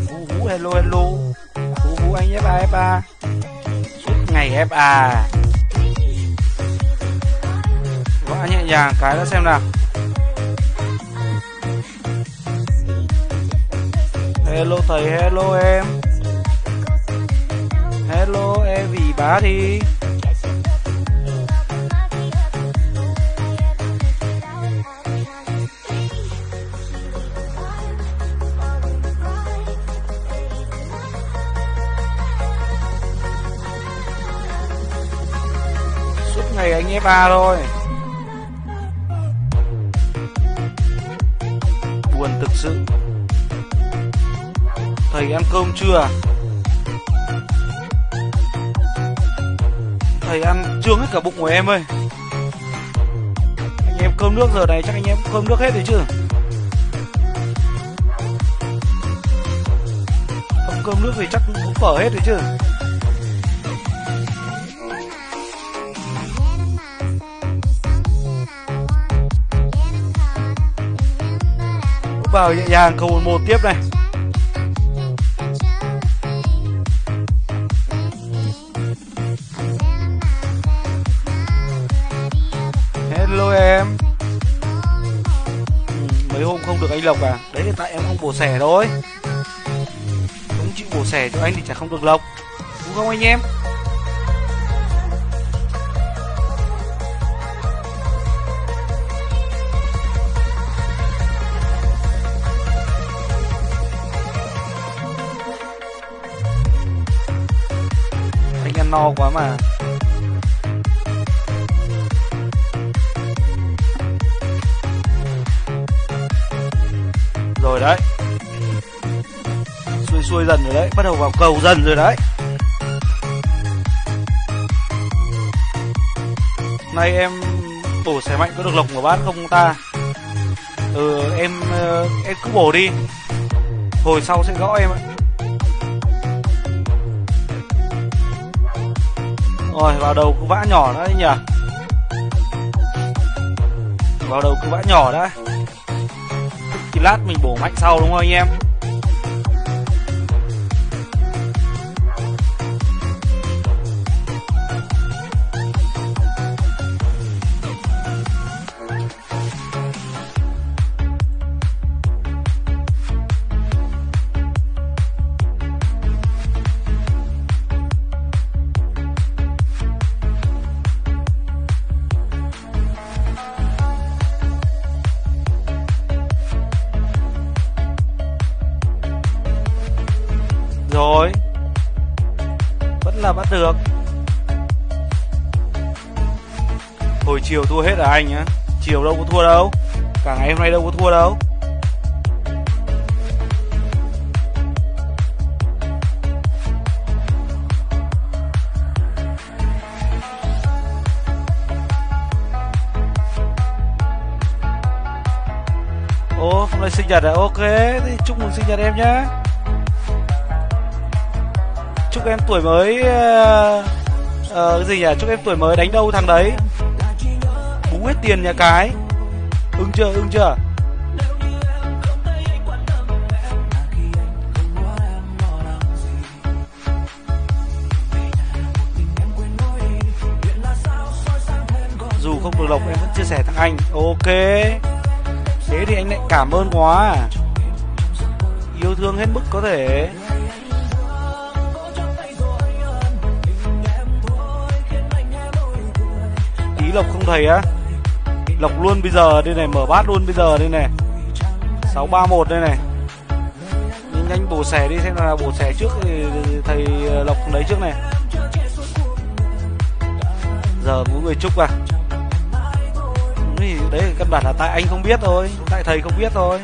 Vũ Vũ hello hello. Vũ Vũ anh FA FA. Suốt ngày FA. Gõ nhẹ nhàng cái đã xem nào. Hello thầy, hello em. Hello em vì bá đi. Suốt ngày anh FA thôi. Buồn thực sự. Thầy ăn cơm chưa? Thầy ăn trương hết cả bụng của em ơi. Anh em cơm nước giờ này chắc anh em cơm nước hết rồi chứ. Không cơm nước thì chắc cũng phở hết rồi chứ. Vào nhẹ nhàng câu 1 tiếp này. Hello em. Mấy hôm không được anh Lộc à? Đấy là tại em không bổ xẻ thôi. Không chịu bổ xẻ cho anh thì chả không được Lộc. Đúng không anh em? Anh ăn no quá mà. Rồi đấy. Xuôi dần rồi đấy. Bắt đầu vào cầu dần rồi đấy. Nay em bổ xẻ mạnh có được lộc của bát không ta? Em cứ bổ đi. Hồi sau sẽ gõ em ạ. Rồi vào đầu cứ vã nhỏ đấy nhỉ. Vào đầu cứ vã nhỏ đã. Thì lát mình bổ mạnh sau đúng không anh em? Rồi. Vẫn là bắt được. Hồi chiều thua hết à anh nhá. Chiều đâu có thua đâu. Cả ngày hôm nay đâu có thua đâu. Ô, hôm nay sinh nhật à? Ok, thì chúc mừng sinh nhật em nhá. Chúc em tuổi mới cái gì nhỉ? Chúc em tuổi mới đánh đâu thằng đấy. Bú hết tiền nhà cái. Ưng chưa? Ưng chưa? Dù không được lộc em vẫn chia sẻ thằng anh. Ok. Thế thì anh lại cảm ơn quá. Yêu thương hết mức có thể. Lộc không thầy á? Lộc luôn bây giờ đây này, mở bát luôn bây giờ đây này. 631 đây này. Nhanh nhanh bổ xẻ đi xem là bổ xẻ trước thì thầy Lộc lấy trước này. Giờ mỗi người chúc à? Đấy căn bản là tại anh không biết thôi, tại thầy không biết thôi.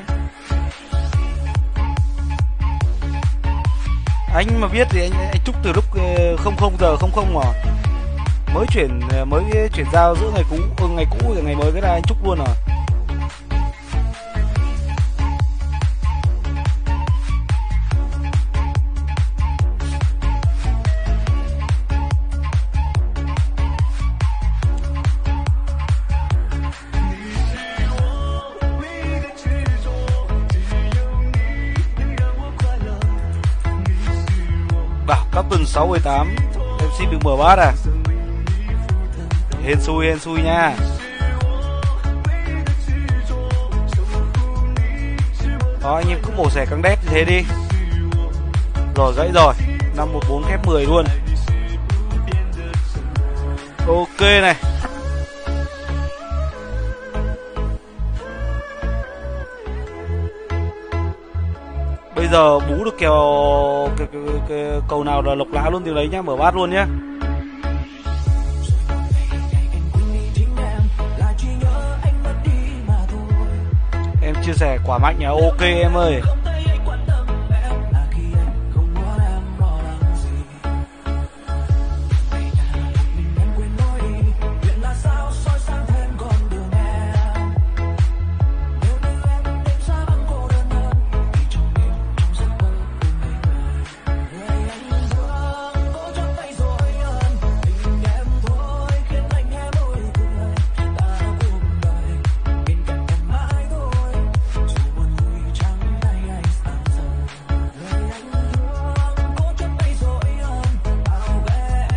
Anh mà biết thì anh chúc từ lúc 00:00 mà. Mới chuyển giao giữa ngày cũ và ngày mới, cái là anh chúc luôn rồi. Captain 618, em xin được mở bát à. Hên xui nha. Đó, anh em cứ mổ xẻ căng đét như thế đi. Rồi, gãy rồi. 514 kép 10 luôn. Ok này. Bây giờ bú được kèo cái cầu nào là lộc lá luôn thì lấy nhá, mở bát luôn nhá. Em chia sẻ quả mạnh nhá. Ok em ơi.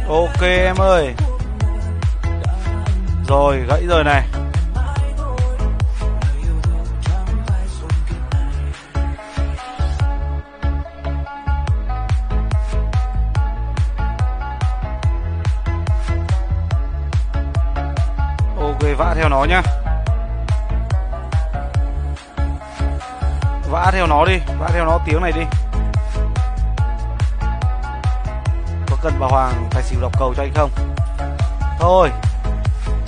Ok em ơi. Rồi, gãy rồi này. Ok, vã theo nó nhá. Vã theo nó đi, vã theo nó tiếng này đi. Cần bà Hoàng tài xỉu đọc cầu cho anh không? Thôi,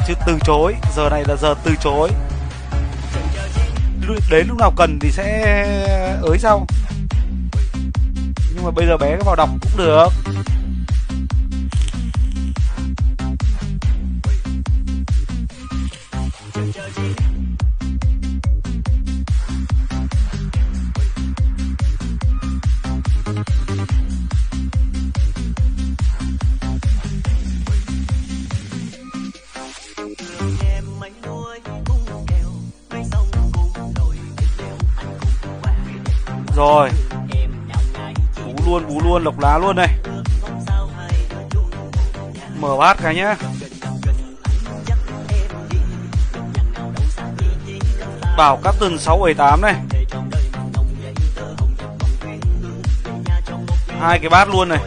chứ từ chối, giờ này là giờ từ chối. Đến lúc nào cần thì sẽ ới sau. Nhưng mà bây giờ bé cái vào đọc cũng được. Rồi, bú luôn, lộc lá luôn này. Mở bát cái nhá. Bảo Captain 678 này. 2 cái bát luôn này.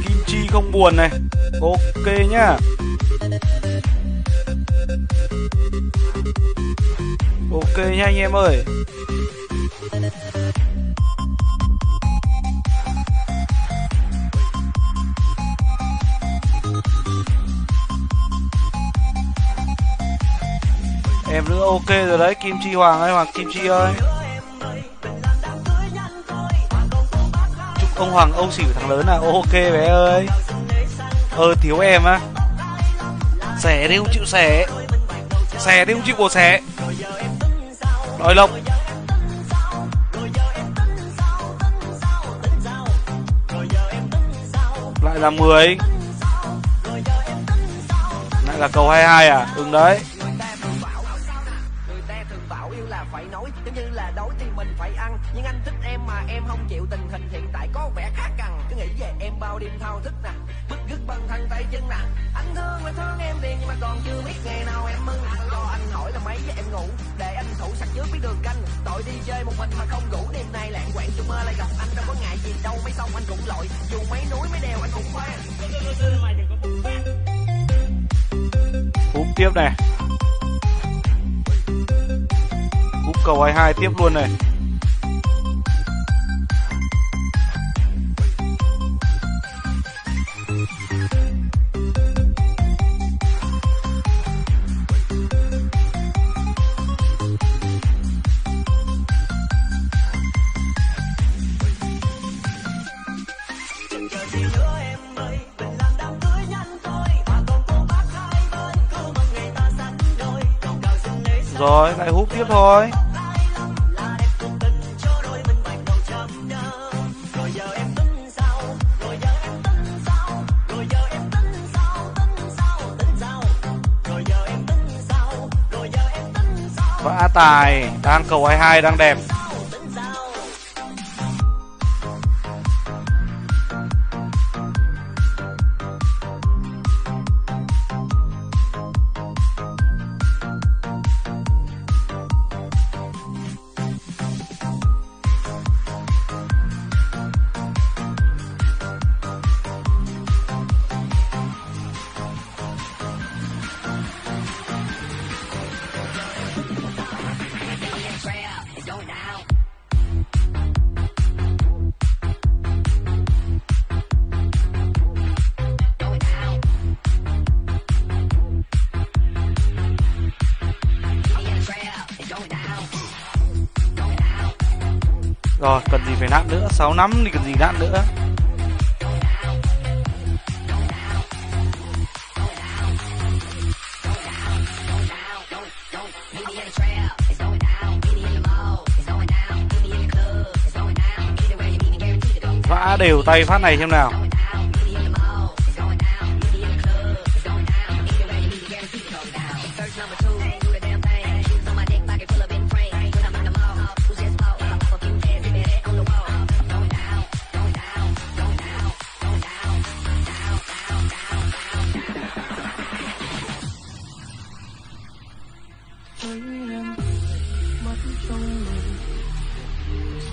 Kim chi không buồn này. Ok nhá. Ok nha anh em ơi. Em nữa ok rồi đấy. Kim Chi Hoàng ơi, Hoàng Kim Chi ơi. Chúc ông Hoàng Âu xỉu thằng lớn à. Ok bé ơi. Thiếu em á. Xẻ đi không chịu xẻ. Xẻ đi không chịu bổ xẻ. Đòi lộc. Lại là 10. Lại là cầu 22 à? Đúng đấy. Phải nói giống như là đói thì mình phải ăn, nhưng anh thích em mà em không chịu, tình hình hiện tại có vẻ khá căng, cứ nghĩ về em bao đêm thao thức nè, bứt rứt bằng thân tay chân nè, anh thương là thương em liền mà còn chưa biết ngày nào em mừng, lo anh hỏi là mấy giờ em ngủ để anh thủ sạch trước biết đường canh, tội đi chơi một mình mà không ngủ, đêm nay lạng quạng chung mơ lại gặp anh, đâu có ngại gì đâu, mấy sông anh cũng lội, dù mấy núi mấy đèo anh cũng qua. Hút tiếp này. Hút cầu 22 tiếp luôn này. Rồi, lại hút tiếp thôi. Vã tài, đang cầu 22 đang đẹp. Rồi, cần gì phải nặn nữa, 6 năm thì cần gì nặn nữa. Vã đều tay phát này xem nào.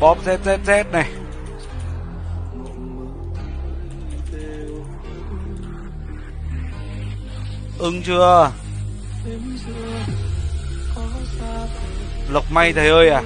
Bóp ZZZ này. Ưng chưa? Lộc may thầy ơi à.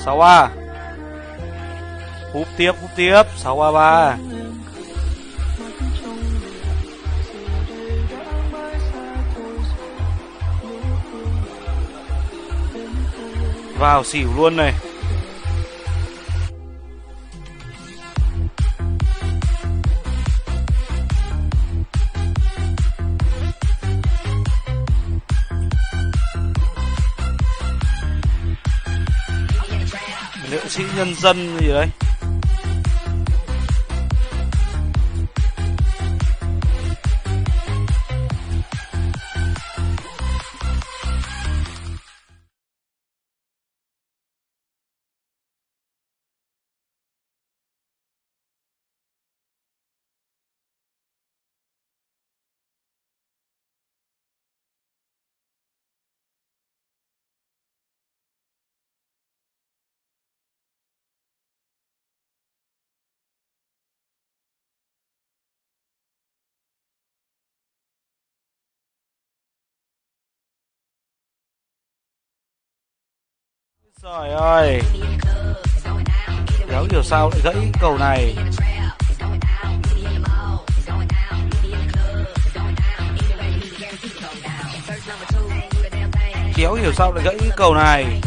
Sáu a. Húp tiếp 6-3-3. Vào xỉu luôn này. Nghệ sĩ nhân dân gì đấy. Trời ơi, đéo hiểu sao lại gãy cầu này. Đéo hiểu sao lại gãy cầu này.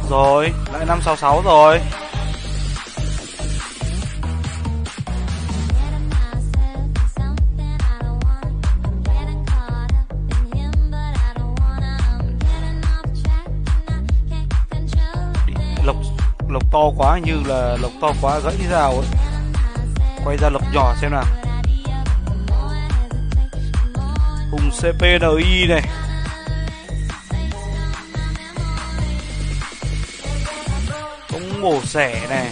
Rồi, lại 566 rồi. Lộc to quá, như là lộc to quá gãy rào ấy. Quay ra lộc nhỏ xem nào. Hùng CPNI này. bổ xẻ này.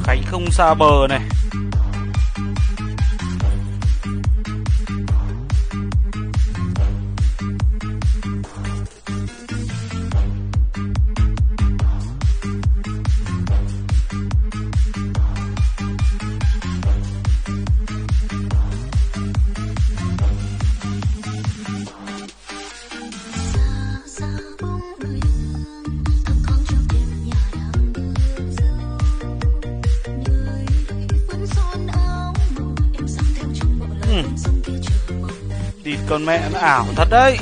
Khánh không xa bờ này. Địt con mẹ nó ảo thật đấy.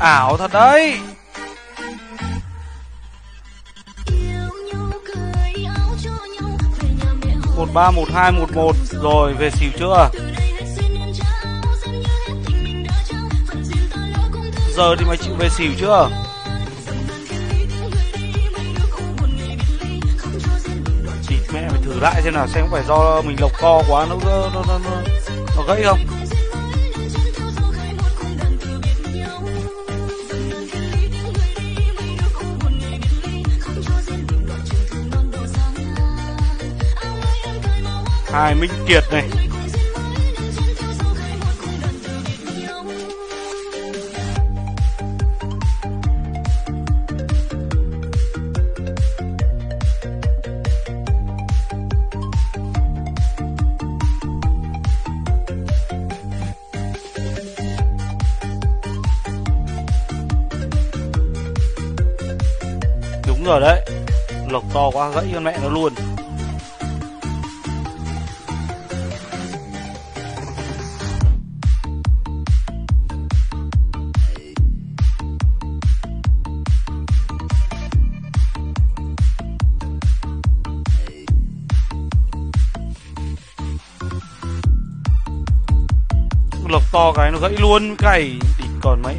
Ảo thật đấy. Một ba một hai một một rồi về xỉu chưa? Giờ thì mày chịu về xỉu chưa? Địt mẹ, mày thử lại xem nào, xem có phải do mình lộc to quá nó gãy không? Hai Minh Kiệt này. Đúng rồi đấy, lộc to quá gãy con mẹ nó luôn. Lộc to cái nó gãy luôn cày đỉnh còn mấy.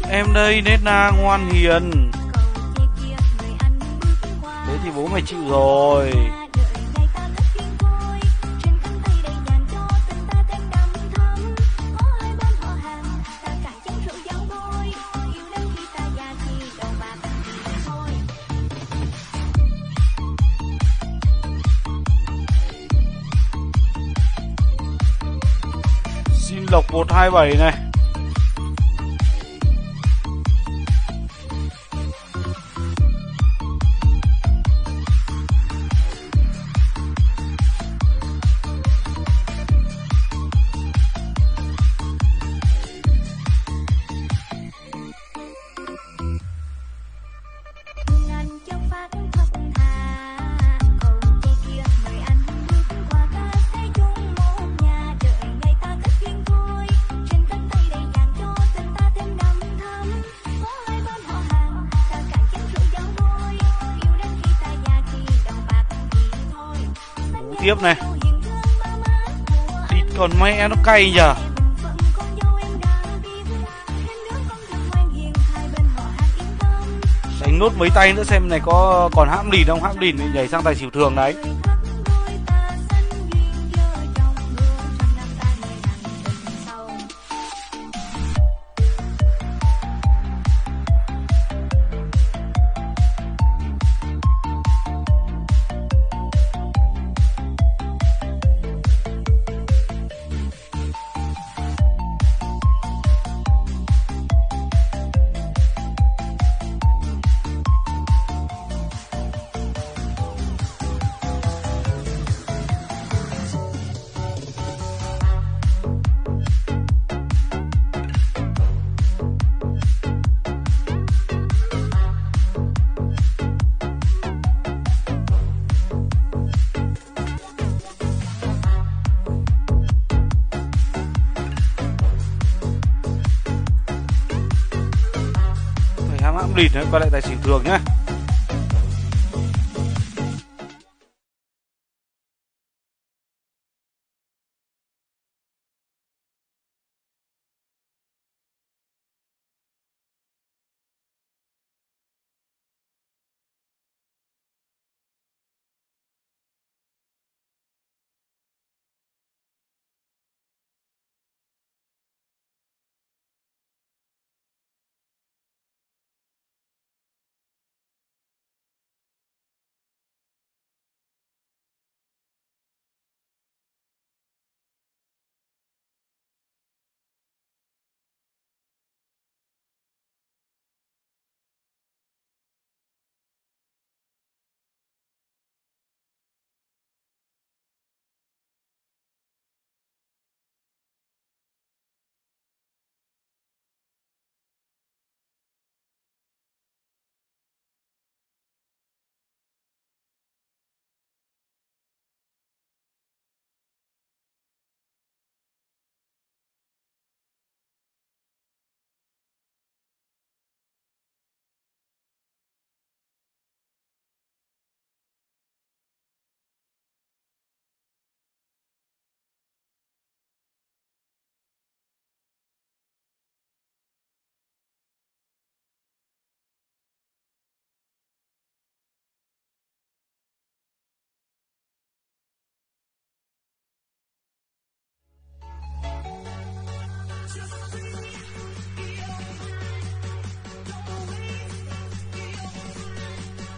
Em đây nết na ngoan hiền. Thế thì bố mày chịu rồi. Xin lộc 127 này. Tiếp này. Địt còn mẹ nó cay nhờ. Đánh nốt mấy tay nữa xem này có còn hãm lìn không. Hãm lìn thì nhảy sang tài xỉu thường đấy. Hãm lìn nữa, quay lại tài xỉu thường nhá.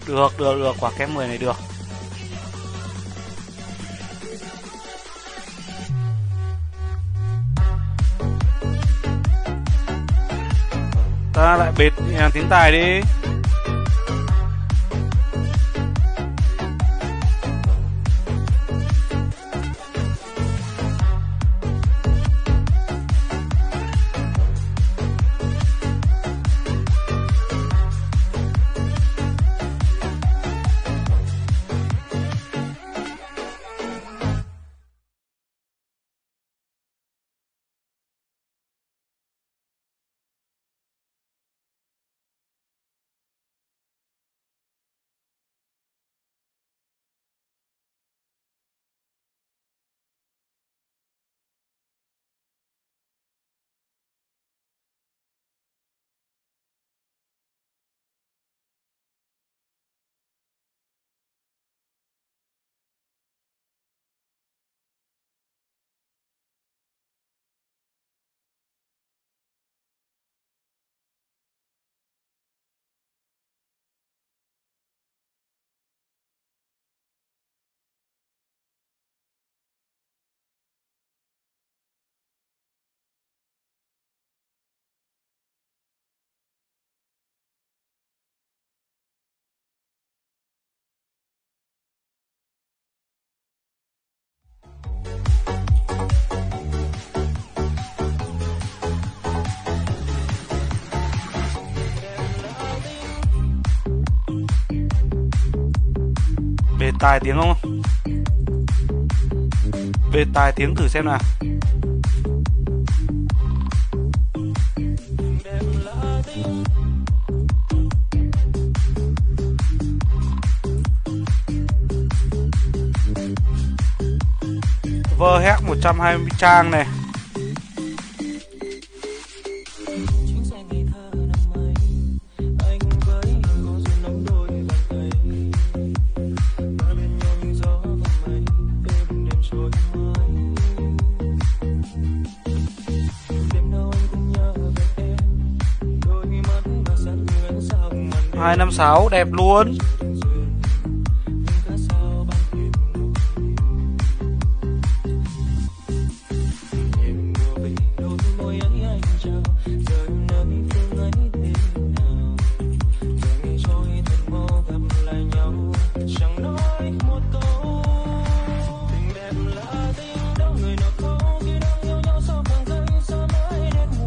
Được, quả kép 10 này được. Ta lại bệt tiếng tài đi. Bề tài tiếng không? Bề tài tiếng thử xem nào. Vơ hét 120 trang này. Hai năm sáu đẹp luôn.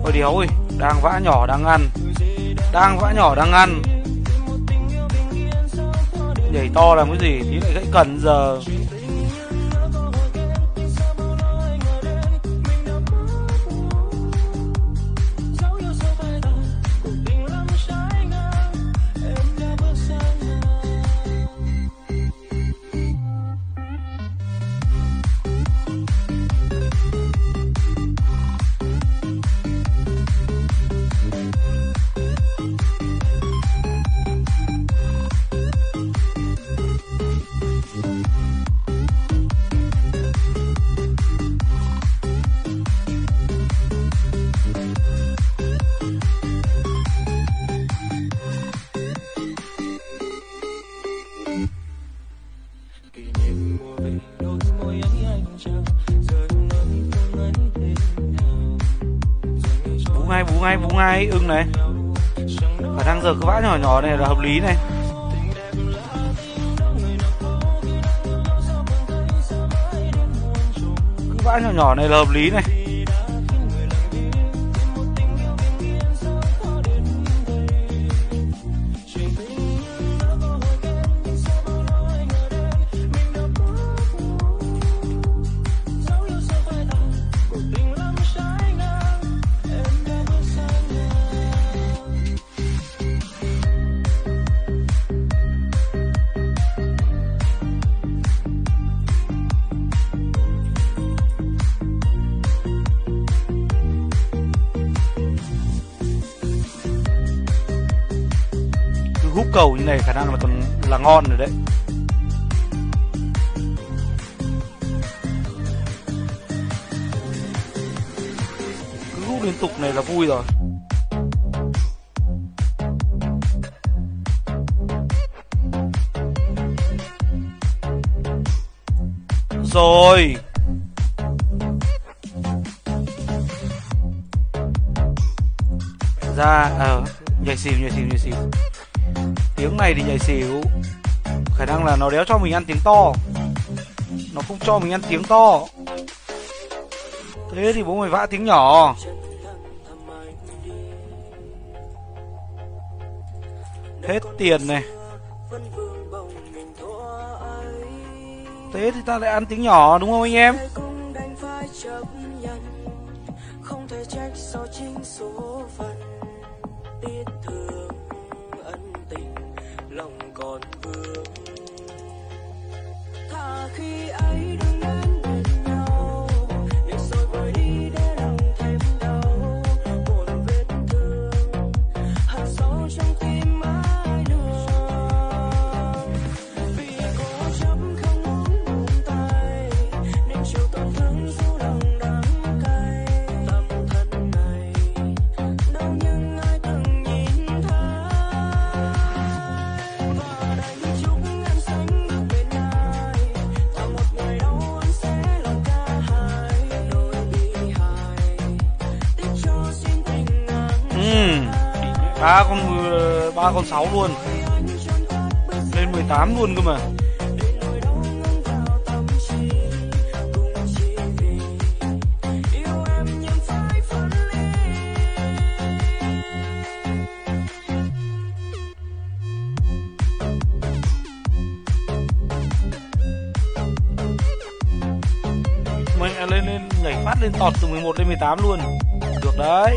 Ôi đéo ơi, đang vã nhỏ đang ăn. Đang vã nhỏ đang ăn. Nhảy to làm cái gì, tí lại gãy cần giờ. Bú ngay ưng này. Khả năng giờ cái vã nhỏ nhỏ này là hợp lý này. Cái vã nhỏ nhỏ này là hợp lý này. Hút cầu như này khả năng là còn là ngon rồi đấy. Cứ hút liên tục này là vui rồi. rồi. Ra nhảy xỉu. Tiếng này thì nhảy xỉu. Khả năng là nó đéo cho mình ăn tiếng to. Nó không cho mình ăn tiếng to. Thế thì bố mày vã tiếng nhỏ. Hết tiền này. Thế thì ta lại ăn tiếng nhỏ đúng không anh em? Không thể trách do chính số phận, tiếc thương ân tình lòng còn vương. Thà khi ấy đừng đến bên nhau, để rồi vội đi để lòng thêm đau. Một vết thương hằn sâu trong tim ai nữa. Vì cố chấp không muốn buông tay, nên chịu tổn thương dù lòng đắng cay. Tâm thân này đâu những ai từng nhìn thấy. Và đành chúc em sánh bước bên ai, và một ngày đâu anh sẽ lòng ca hai. Nỗi bị hại tiếc cho xin tình ngàn ba con 6 luôn. Lên 18 luôn cơ mà. Mày lên nhảy phát lên tọt từ 11 lên 18 luôn. Được đấy.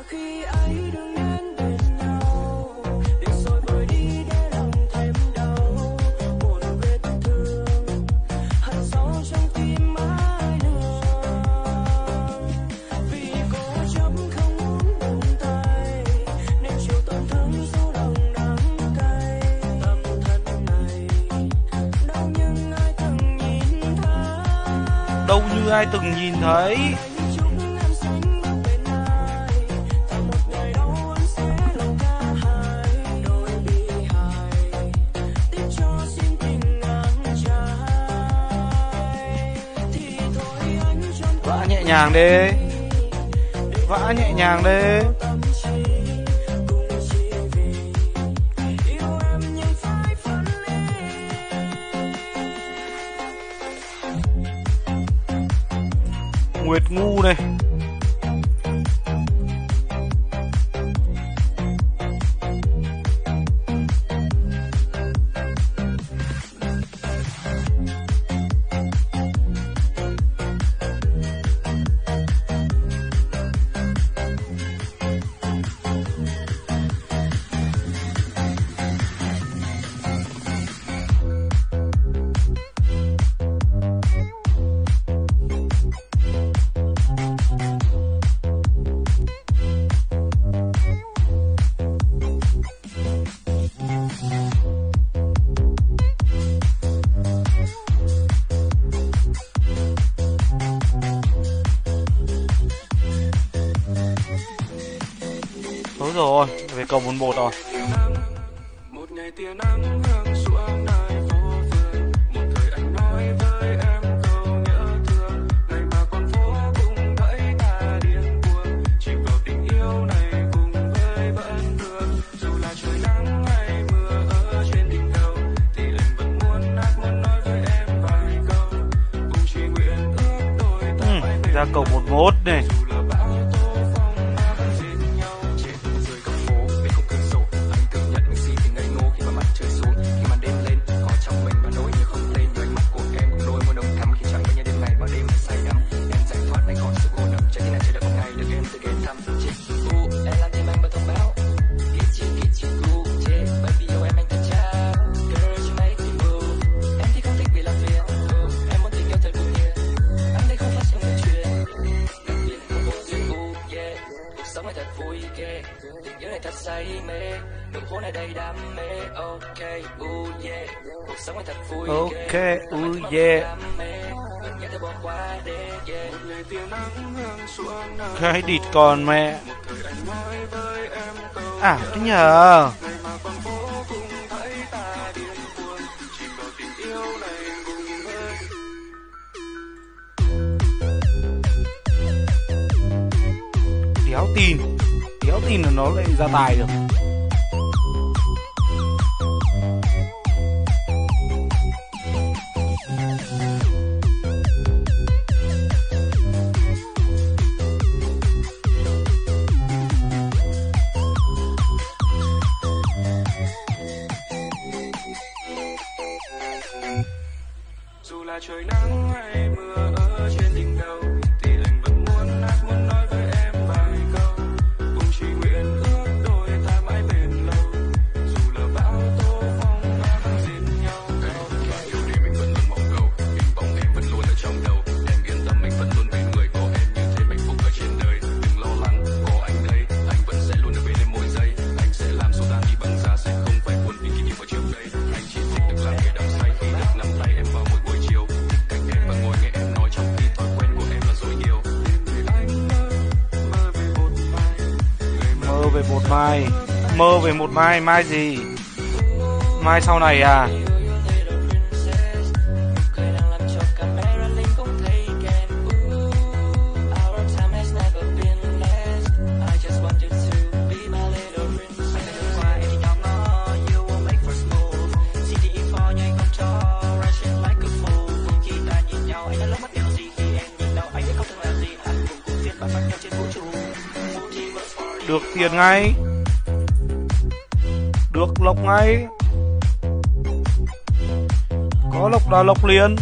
Khi ấy đừng đến bên nhau, để rồi vội đi để lòng thêm đau. Một vết thương hằn sâu trong tim ai nữa. Vì cố chấp không muốn buông tay, nên chịu tổn thương dù lòng đắng cay. Tâm thân này đâu những ai từng nhìn thấy. Đâu như ai từng nhìn thấy. Vã nhẹ nhàng đi. Vã nhẹ nhàng đi. Nguyệt ngu này. Tối rồi, về cầu 11 rồi. Một ngày tia nắng hương xuống nơi phố phường, một thời anh nói với em câu nhớ thương, ngày mà con phố cũng gãy ta điên cuồng, chỉ vào tình yêu này cùng với vẫn thương. Dù là trời nắng hay mưa ở trên đỉnh đầu, thì anh vẫn muốn hát muốn nói với em vài câu, cùng chỉ nguyện ước đôi ta mãi bên Ra cầu 11 này. thật say mê, đường phố này đầy đam mê. Ok, yeah, cuộc sống này thật vui Ok, ghê. yeah. Đam mê, đừng nhớ tới bỏ qua để yeah. Một ngày tia nắng hương xuống nắng. Cái địt con mẹ. Một thời anh nói với em câu Ảo thế nhờ. ngày mà con phố cũng thấy ta điên cuồng, chỉ có tình yêu này cùng hơn. Đéo tin là nó lại ra tài được. Dù là trời nắng hay mưa ở trên đỉnh đầu, thì anh vẫn muốn hát, muốn nói với em vài câu. Cùng chỉ nguyện ước đôi ta mãi bền lâu. Dù là bão tố phong ba vẫn dính nhau. Yêu đi mình vẫn luôn mong cầu, hình bóng em vẫn luôn ở trong đầu. Em yên tâm mình vẫn luôn bên người, có em như thế hạnh phúc ở trên đời. Đừng lo lắng, có anh đây, anh vẫn sẽ luôn ở bên em mỗi giây. Anh sẽ làm số ta đi bằng giá, sẽ không phải buồn vì kỷ niệm ở chiều đây. Anh chỉ thích được làm người đắm say khi được nắm tay em vào mỗi buổi chiều. Cách em và ngồi nghe em nói trong khi thói quen của em là dối nhiều. Vì anh mơ về một mai, Mơ về một mai. Mơ về một mai. Mai gì? Mai sau này à? Được tiền ngay. Được lộc ngay. Có lộc là lộc liền.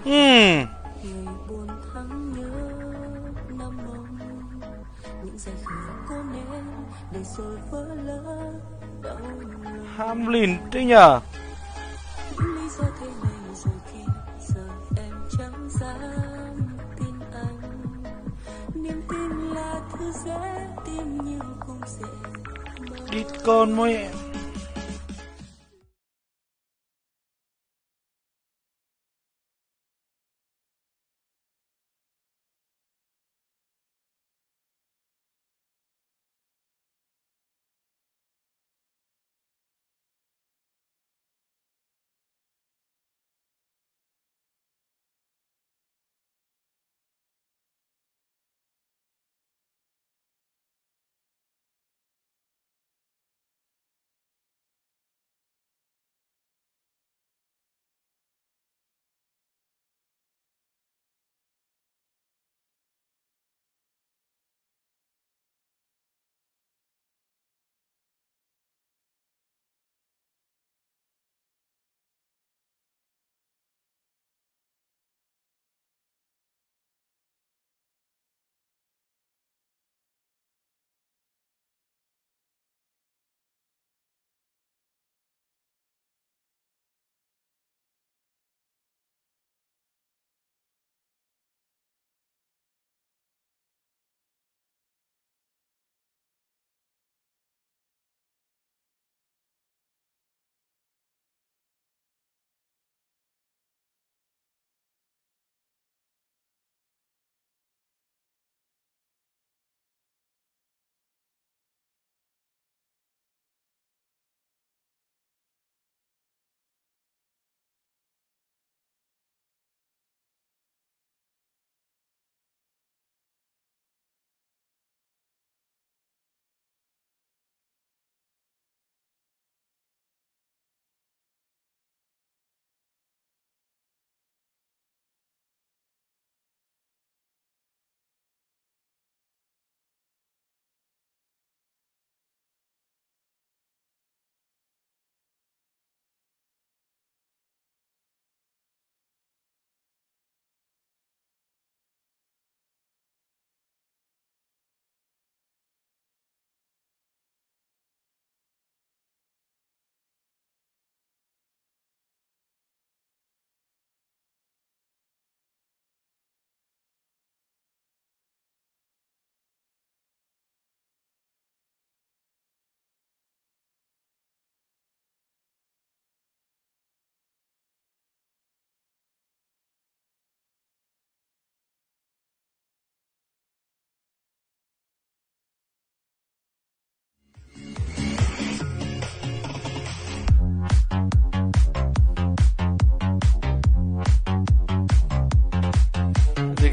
người buồn thắng nhớ năm mong những giây khởi cố nên để rồi vỡ lỡ đau lòng. Ham lìn thế nhờ. Những lý do thế này rồi khi giờ em chẳng dám tin anh. Niềm tin là thứ dễ tìm nhiều không dễ. Địt con mẹ.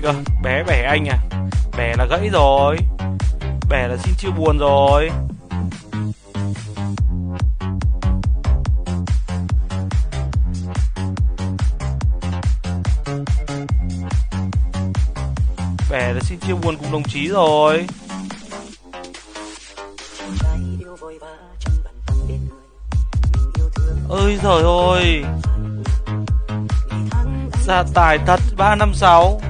cơ? Bé bẻ anh à? Bẻ là gãy rồi. Bẻ là xin chia buồn rồi. Bẻ là xin chia buồn cùng đồng chí rồi. Ơi giời ơi, gia tài thật 356.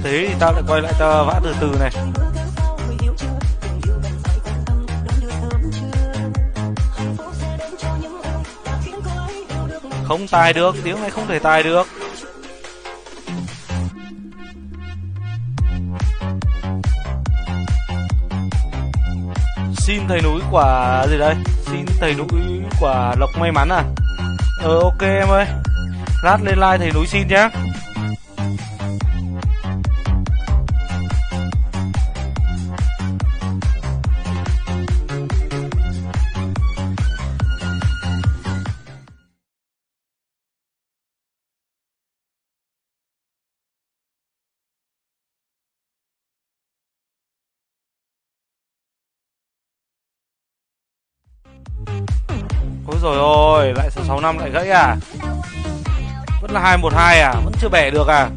Thế thì tao lại quay lại tao vã từ từ này. Không tài được, tiếng này không thể tài được. Xin thầy núi quả gì đây? Xin thầy núi quả lộc may mắn à? Ok em ơi. Lát lên like thầy núi xin nhé. Ôi rồi ôi, lại 665 lại gãy à? Vẫn là 212 à? Vẫn chưa bẻ được à?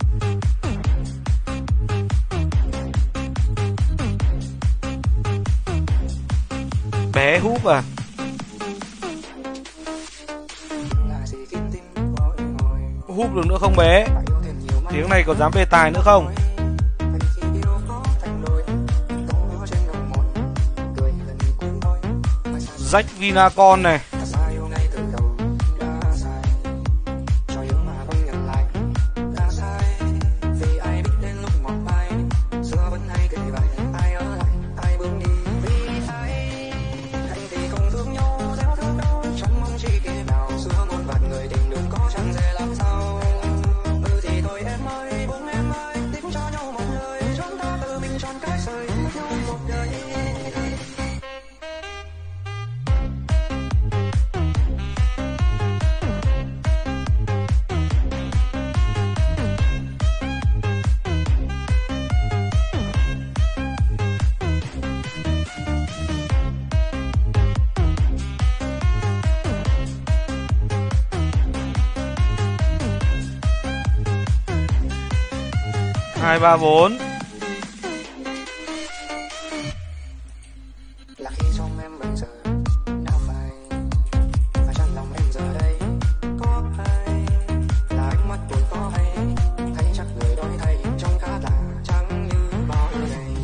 Bé húp à? Húp được nữa không bé? Tiếng này có dám về tài nữa không? Rách Vinacon này. Hai ba bốn. Là khi trong em bây giờ đã phải trong lòng em giờ đây có ai là ánh mắt buồn có hay thấy chắc người đôi thay trông khá là trắng như bao ngày.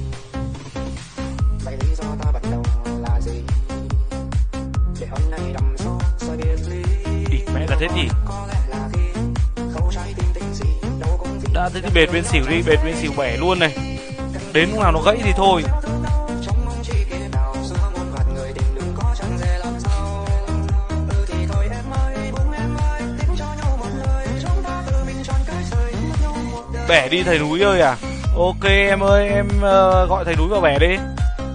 Vậy lý do ta bắt đầu là gì để hôm nay đầm sâu rồi biệt ly? Mẹ là thế gì? Có lẽ là khi khâu trái tim tình gì đâu cũng vì Đã thế thì bệt bên xỉu đi, bệt bên xỉu bẻ luôn này. Đến lúc nào nó gãy thì thôi. Bẻ đi thầy núi ơi à? Ok em ơi, em gọi thầy núi vào bẻ đi.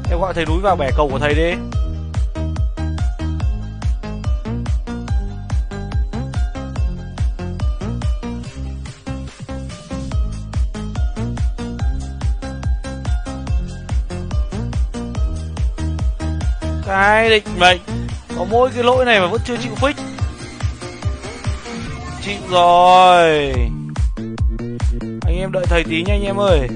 Em gọi thầy núi vào bẻ cầu của thầy đi. Cái định mệnh. Có mỗi cái lỗi này mà vẫn chưa chịu fix. Chịu rồi. Anh em đợi thầy tí nha anh em ơi.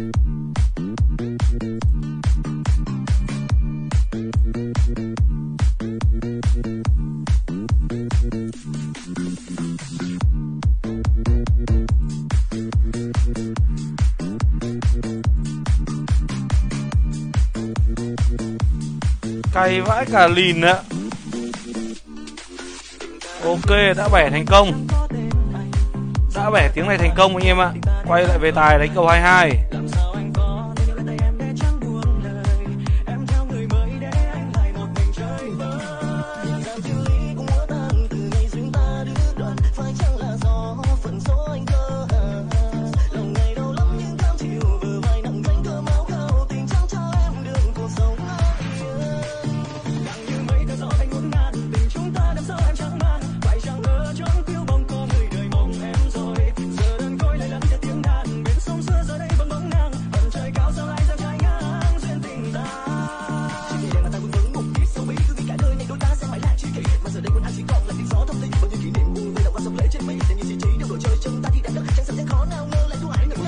Cay vãi cả lìn ạ. Ok, đã bẻ thành công. Đã bẻ tiếng này thành công anh em ạ. Quay lại về tài đánh cầu 22.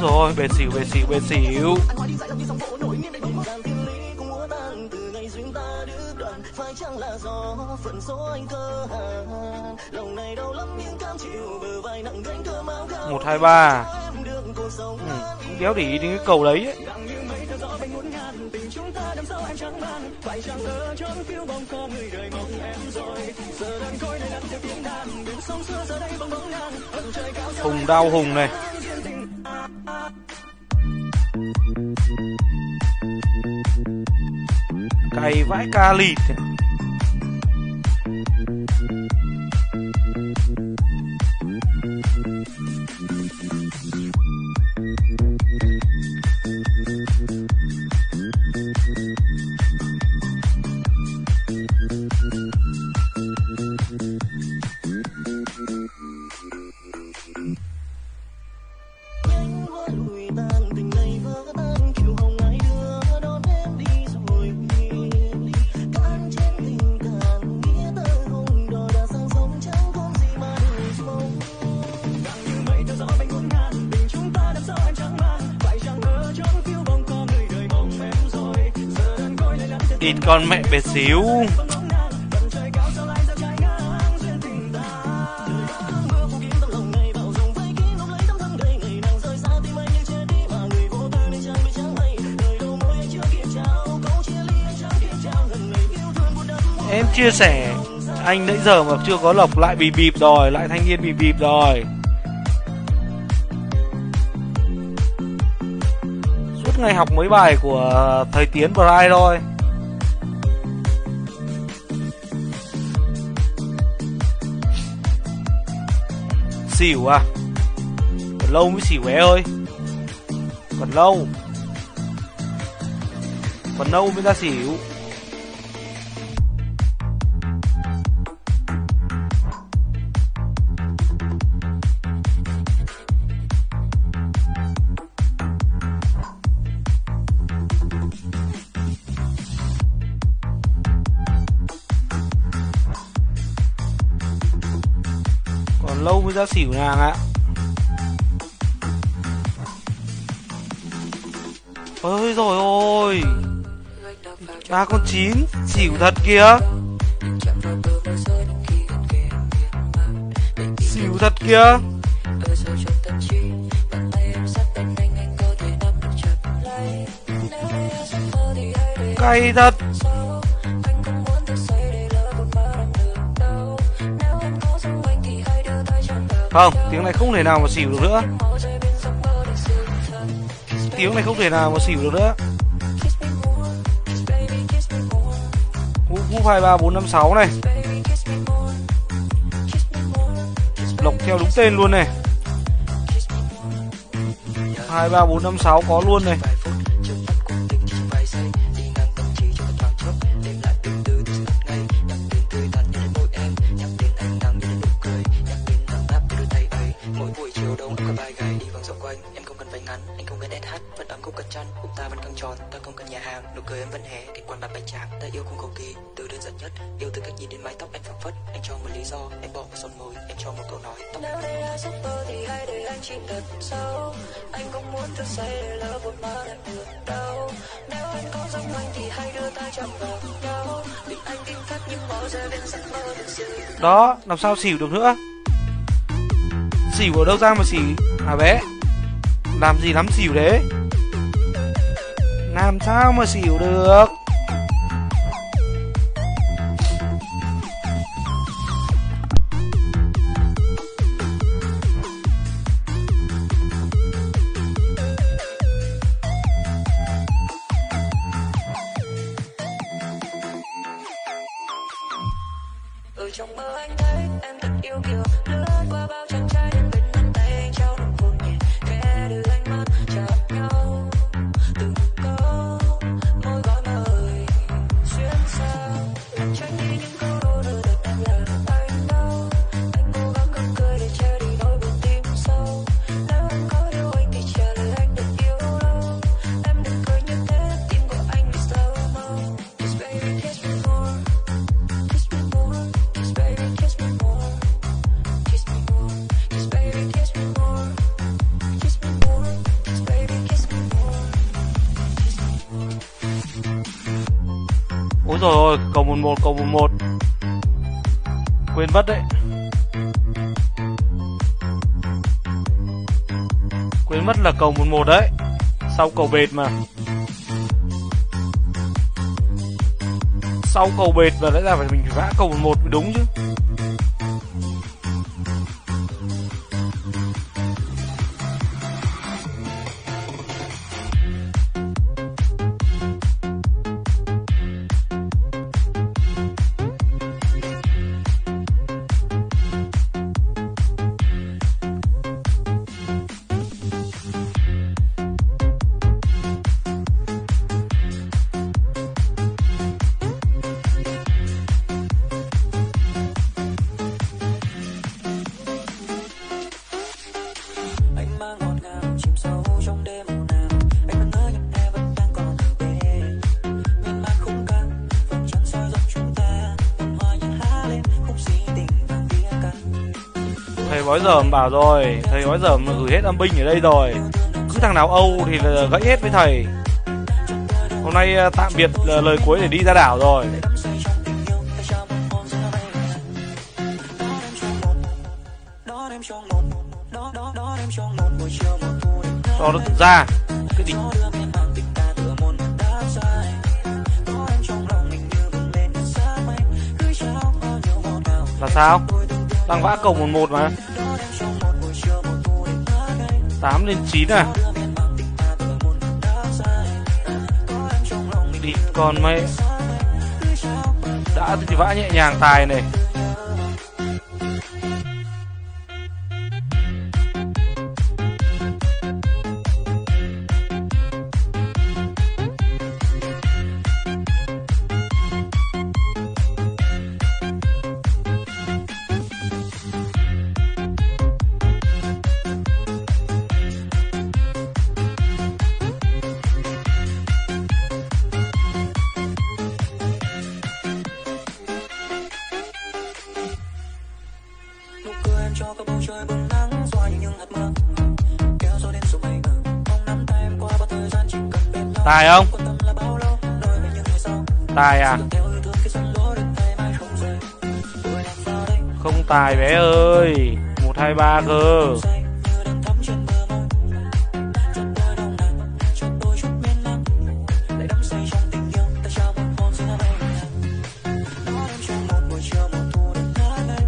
rồi, bệt xỉu, bệt xỉu, bệt xỉu. Một hai ba. Không đéo để ý đến cái cầu đấy ấy. Hùng đau hùng này. Cày vãi ca lịt. Ít con mẹ bệt xíu. Em chia sẻ anh nãy giờ mà chưa có lộc lại bì bịp rồi, lại thanh niên bì bịp rồi. Suốt ngày học mấy bài của thầy Tiến Bright thôi. Xỉu à? Còn lâu mới xỉu bé ơi. Còn lâu. Còn lâu mới ra xỉu. Lâu mới ra xỉu nàng ạ. Ôi rồi ôi, 3 con 9 xỉu thật kìa. Xỉu thật kìa. Cay thật. Không, tiếng này không thể nào mà xỉu được nữa. Tiếng này không thể nào mà xỉu được nữa. Húp 2, 3, 4, 5, 6 này. Lộc theo đúng tên luôn này. 2, 3, 4, 5, 6 có luôn này. Đó, làm sao xỉu được nữa. Xỉu ở đâu ra mà xỉu hả bé? Làm gì lắm xỉu đấy. Làm sao mà xỉu được. Trong mơ anh thấy em thật yêu kiều, lướt qua bao chàng trai đến bên nắm tay anh trao nụ hôn nhẹ, khẽ đưa ánh mắt chạm nhau, từng câu môi gọi mời xuyên sao, làm tránh đi những câu đôi lời thật em là anh đâu. Anh cố gắng gượng cười để che đi nỗi buồn tim sâu. Nếu em có yêu anh thì trả lời anh được yêu đâu. Em đừng cười như thế, tim của anh bị slow mo. Just baby kiss me more, kiss me more. Baby, kiss me more. rồi, cầu 11, cầu 11. Quên mất đấy. Quên mất là cầu 11 đấy. Sau cầu bệt mà. Sau cầu bệt và lẽ ra mình phải vã cầu 11 mới đúng chứ. Anh mang ngọt ngào chìm sâu trong đêm màu nào, anh vẫn ngỡ những em vẫn đang còn ở bên. Miên man khung ca phần trăng soi dọc chúng ta, vườn hoa như há lên khúc si tình vàng tia cánh. Thầy bói dởm bảo rồi, thầy bói dởm gửi hết âm binh ở đây rồi. Cứ thằng nào Âu thì là gãy hết với thầy. Hôm nay tạm biệt lời cuối để đi ra đảo rồi. Cho nó tự ra. Cái gì? Là sao? Đang vã cầu 11 mà. 8 lên 9 à? Đi con mày. Đã thì vã nhẹ nhàng tài này. Nụ cười em cho cả bầu trời bừng nắng xóa những hạt mưa kéo gió đến sum mây mờ, mong nắm tay em qua bao thời gian chỉ cần bên nhau. Tài không? Quan tâm là bao lâu đợi về những ngày sau. Tài à? Theo yêu thương cái dòng lối đến tay mai không rời. Đôi lạc vào đây Không tài bé ơi. 1, 2, 3 cơ. say như đang thắm trên bờ môi. Chợt đôi đông này cho tôi chút miên man để đắm say trong tình yêu ta trao một hôn xin về. Đó em trong một buổi chiều mùa thu đến ngã ngây.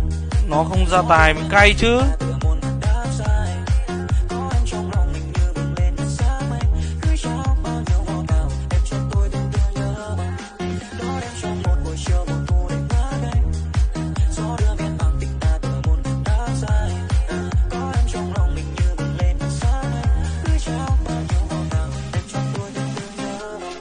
Nó không ra tài mới cay chứ. Tựa muôn đá dài có anh trong lòng mình như bừng lên sáng mây gửi trao bao nhiêu ngọt ngào em cho tôi từng thương nhớ mong. Đó em trong một buổi chiều mùa thu đến ngã ngây. Gió đưa miền Bắc tình ta tựa muôn đá dài có em trong lòng mình như bừng lên sáng mây gửi trao bao nhiêu ngọt ngào em cho tôi từng thương nhớ mong.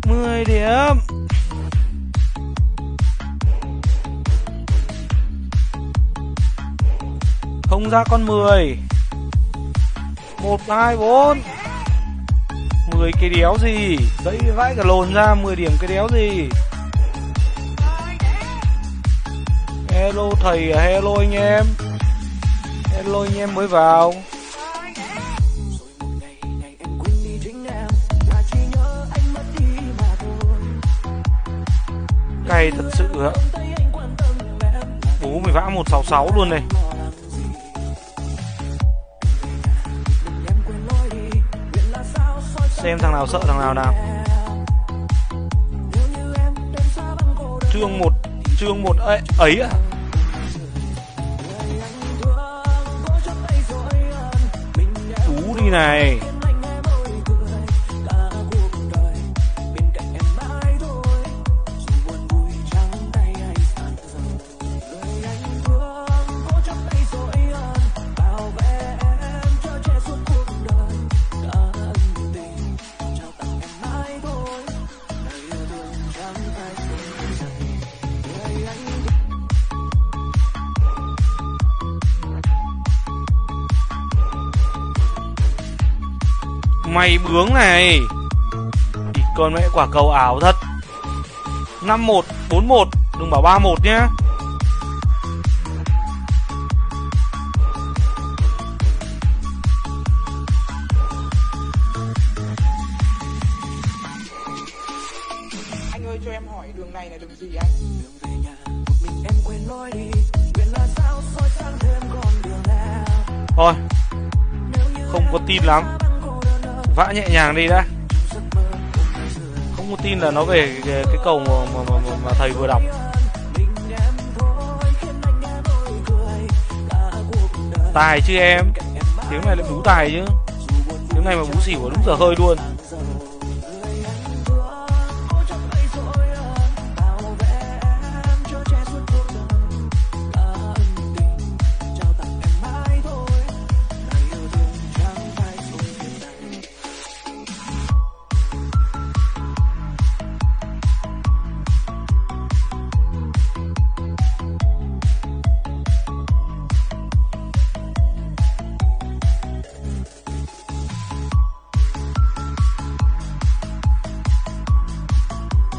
Mười điểm. Không ra con 10. 1, 2, 4. 10 cái đéo gì? Đấy vãi cả lồn ra 10 điểm cái đéo gì? Hello thầy à, hello anh em. Hello anh em mới vào. Ngày em quên đi chính em là chỉ nhớ anh mất đi mà thôi. Cay thật sự ạ. Thấy anh quan tâm em Bố mày vã 166 luôn này. em quên lối đi nguyện là sao soi sáng Xem thằng nào sợ thằng nào nào. nếu như em đến xa băng cô đơn. Chương 1 ấy, ấy à? Người anh thương cố chấp tay rồi ân mình đã Tú đi này. anh em ơi cười cả cuộc đời bên cạnh em mãi thôi dù buồn vui trắng tay hay sàn giờ. Người anh thương cố chấp tay rồi ân bảo vệ em cho che suốt cuộc đời cả ân tình trao tặng em mãi thôi lời yêu thương trắng tay không rời. Mày bướng này. Thì con mẹ quả cầu ảo thật. 5-1, 4-1, đừng bảo 3-1 nhá. Anh ơi cho em hỏi đường này là đường gì anh? Đường về nhà một mình em quên lối đi, nguyện là sao soi sáng thêm con đường nào. Thôi, không có tin lắm. Vã nhẹ nhàng đi đã. Không có tin là nó về cái cầu mà thầy vừa đọc. Tài chứ em. Tiếng này lại bú tài chứ. Tiếng này mà bú xỉu đúng giờ hơi luôn.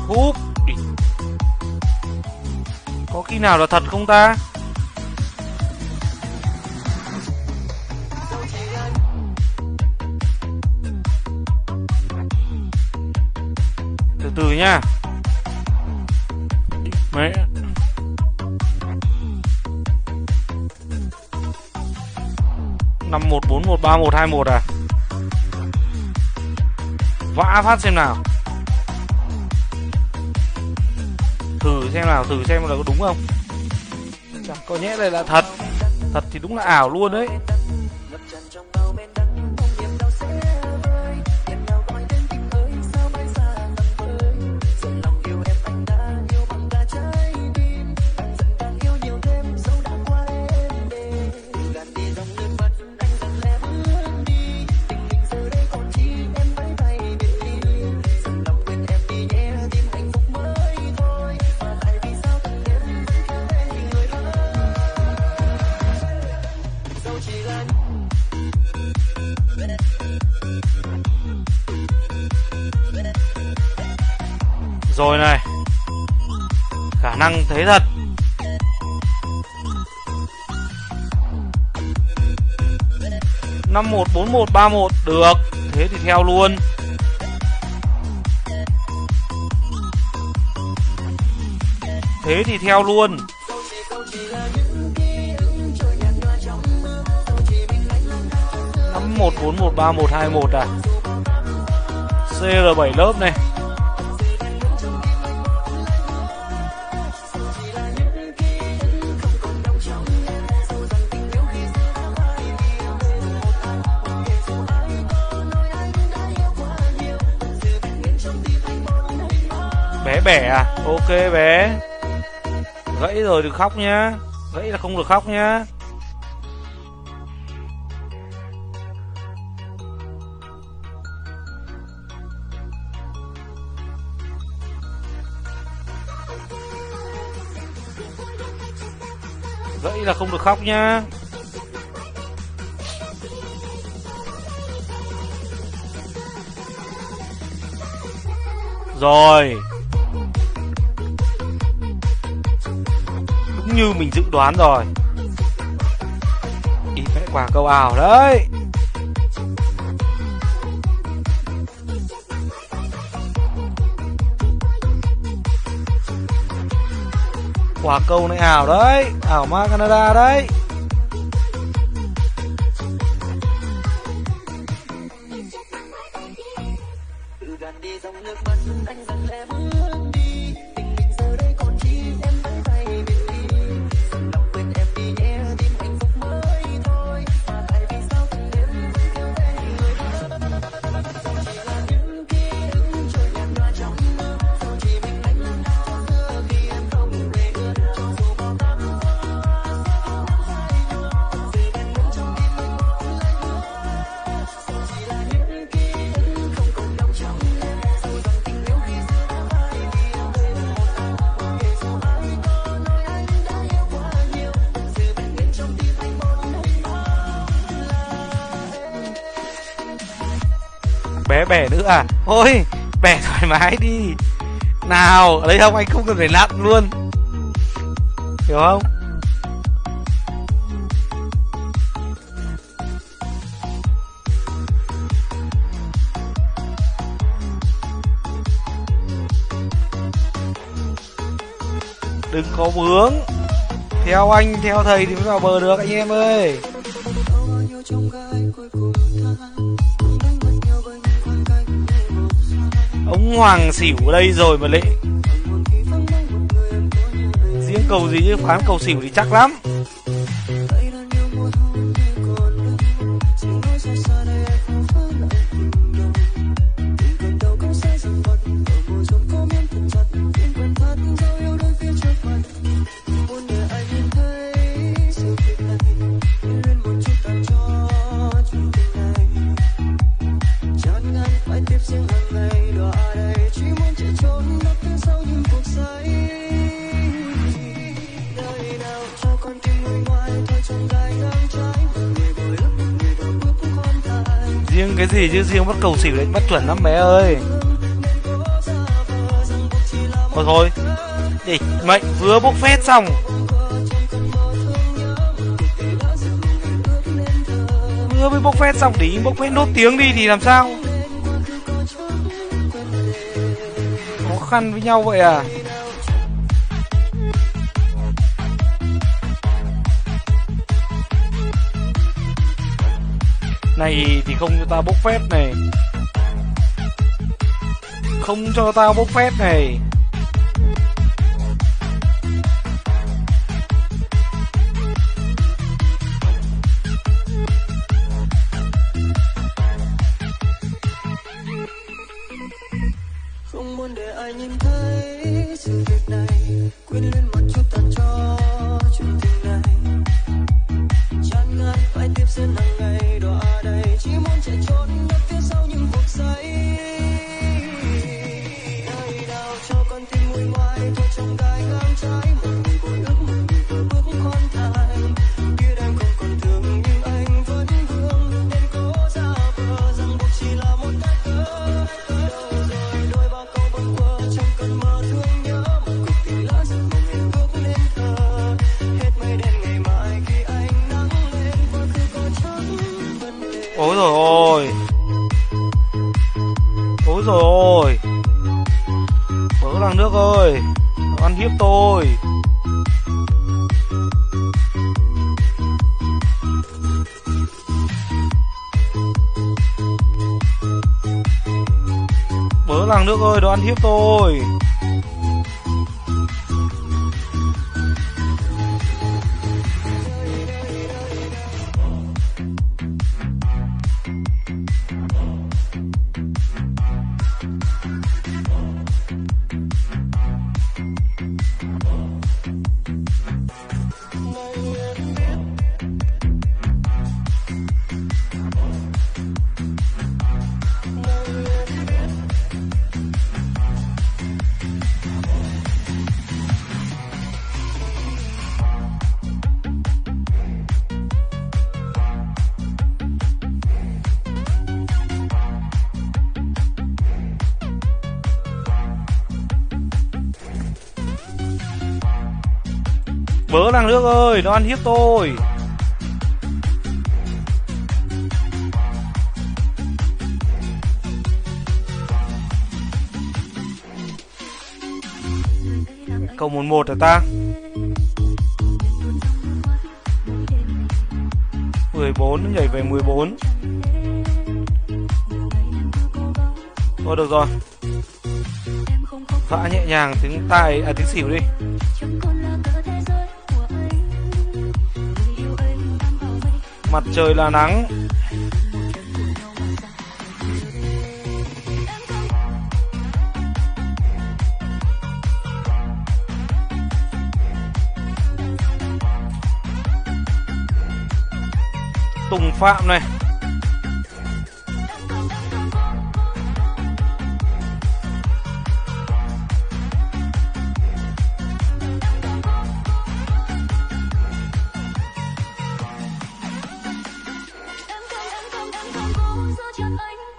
Húp. Có khi nào là thật không ta? Từ từ nhá. Mẹ. Năm 1 4 1 3 1 2 1 à? Vã phát xem nào. Thử xem nào, thử xem là có đúng không. Chẳng có nhẽ đây là thật. Thật thì đúng là ảo luôn đấy. Rồi này. Khả năng thế thật. Năm 1 4 1 3 1 được. Thế thì theo luôn. Thế thì theo luôn. 1 4 1 3 1 2 1 à? CR7 lớp này. Bé bẻ à? Ok bé. Gãy rồi đừng khóc nhá. Gãy là không được khóc nhá. Gãy là không được khóc nhá. Rồi. Đúng như mình dự đoán rồi. Ý mẹ quả cầu ảo đấy. Quả cầu này ảo đấy. Ảo ma Canada đấy. Bé bẻ nữa à? Ôi, bẻ thoải mái đi. Nào, ở đây không, anh không cần phải nặn luôn. Hiểu không? Đừng có vướng. Theo anh, theo thầy thì mới vào bờ được anh em ơi. Ông Hoàng xỉu ở đây rồi mà lệ. Riêng cầu gì chứ phán cầu xỉu thì chắc lắm. Riêng cái gì chứ, riêng bắt cầu xỉu đấy bắt chuẩn lắm bé ơi. Thôi địch mệnh vừa bốc phét xong. Vừa mới bốc phét xong tí bốc phét nốt tiếng đi thì làm sao? Khó khăn với nhau vậy à? Này thì không cho tao bốc phét này. Không cho tao bốc phét này. Không muốn để ai nhìn thấy sự việc này, quên lên một chút thật cho chuyện tình này. Chán ngán phải tiếp diễn hàng ngày đọa đầy, chỉ muốn chạy trốn nấp phía sau những cuộc say. Nơi nào cho con tim nguôi ngoai thôi trong gai ngang trái, một người vội ước một người vừa bước khoan thai. Biết em không còn thương nhưng anh vẫn vương, nên cố giả vờ rằng cuộc chỉ là một cái cớ. Đâu rồi đôi ba câu bâng quơ trong cơn mơ thương nhớ, một cuộc tình lỡ giấc mộng hẹn ước lên thờ. Hết mây đen ngày mai khi anh nắng lên, quá khứ có chẳng vấn đề. Ôi rồi ôi. Ôi rồi ôi. Vỡ làng nước ơi, nó ăn hiếp tôi. Vỡ làng nước ơi, nó ăn hiếp tôi. Vỡ làng nước ơi, nó ăn hiếp tôi. Cầu 11 hả ta? 14 nhảy về 14. Thôi được rồi. Vã nhẹ nhàng tiếng tai tiếng xỉu đi. Mặt trời là nắng. Tùng Phạm này.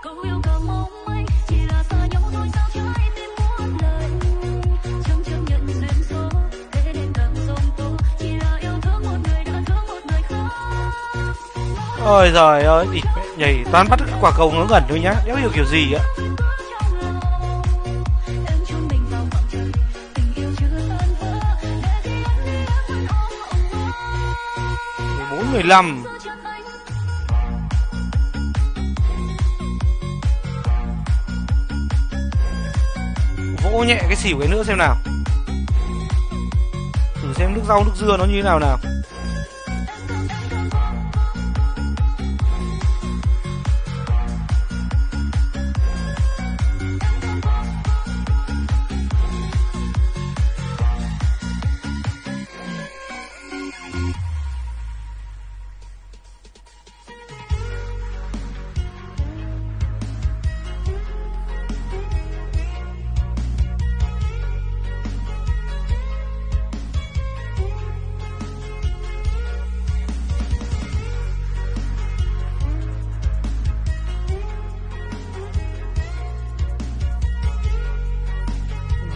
Câu yêu cầu mong Ôi giời ơi, địt mẹ nhảy toàn bắt cái quả cầu ngớ ngẩn thôi nhá, đéo hiểu kiểu gì á. 14-15. Vỗ nhẹ cái xỉu cái nữa xem nào. Thử xem nước rau nước dưa nó như thế nào nào.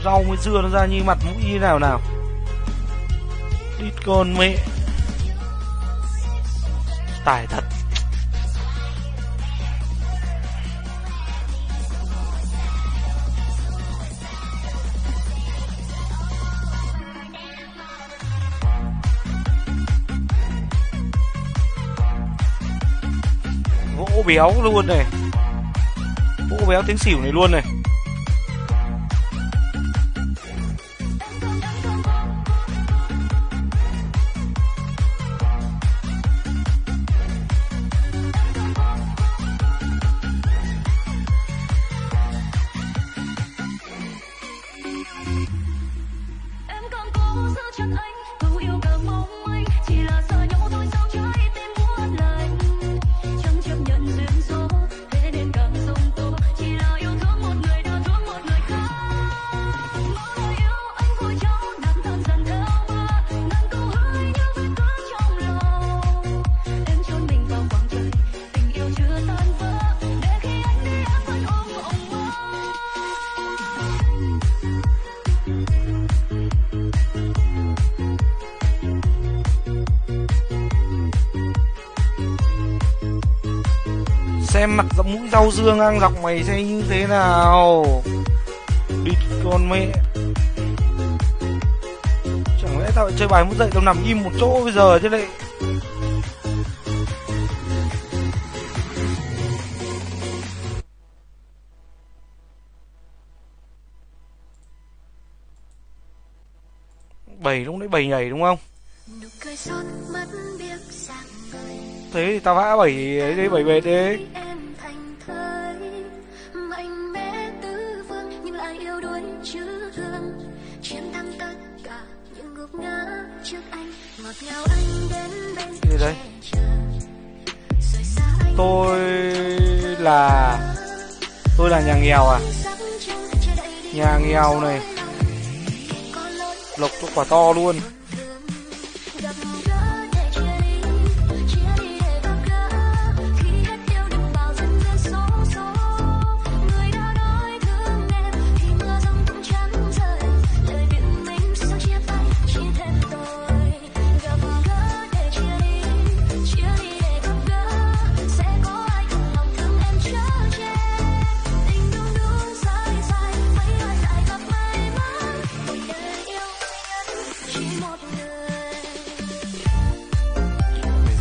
Rau với dưa nó ra như mặt mũi như nào nào. Đít con mẹ. Tài thật. Vỗ béo luôn này. Vỗ béo tiếng xỉu này luôn này. Xem mặt giọng mũi rau dưa ngang dọc mày xem như thế nào. Địt con mẹ. Chẳng lẽ tao lại chơi bài mất dậy tao nằm im một chỗ bây giờ chứ lại. Bầy lúc đấy bầy nhảy đúng không? Thế thì tao vã bảy ấy đấy, 7 bệt đấy. Gì đây? Tôi là nhà nghèo à? Nhà nghèo này. Lộc cho quả to luôn.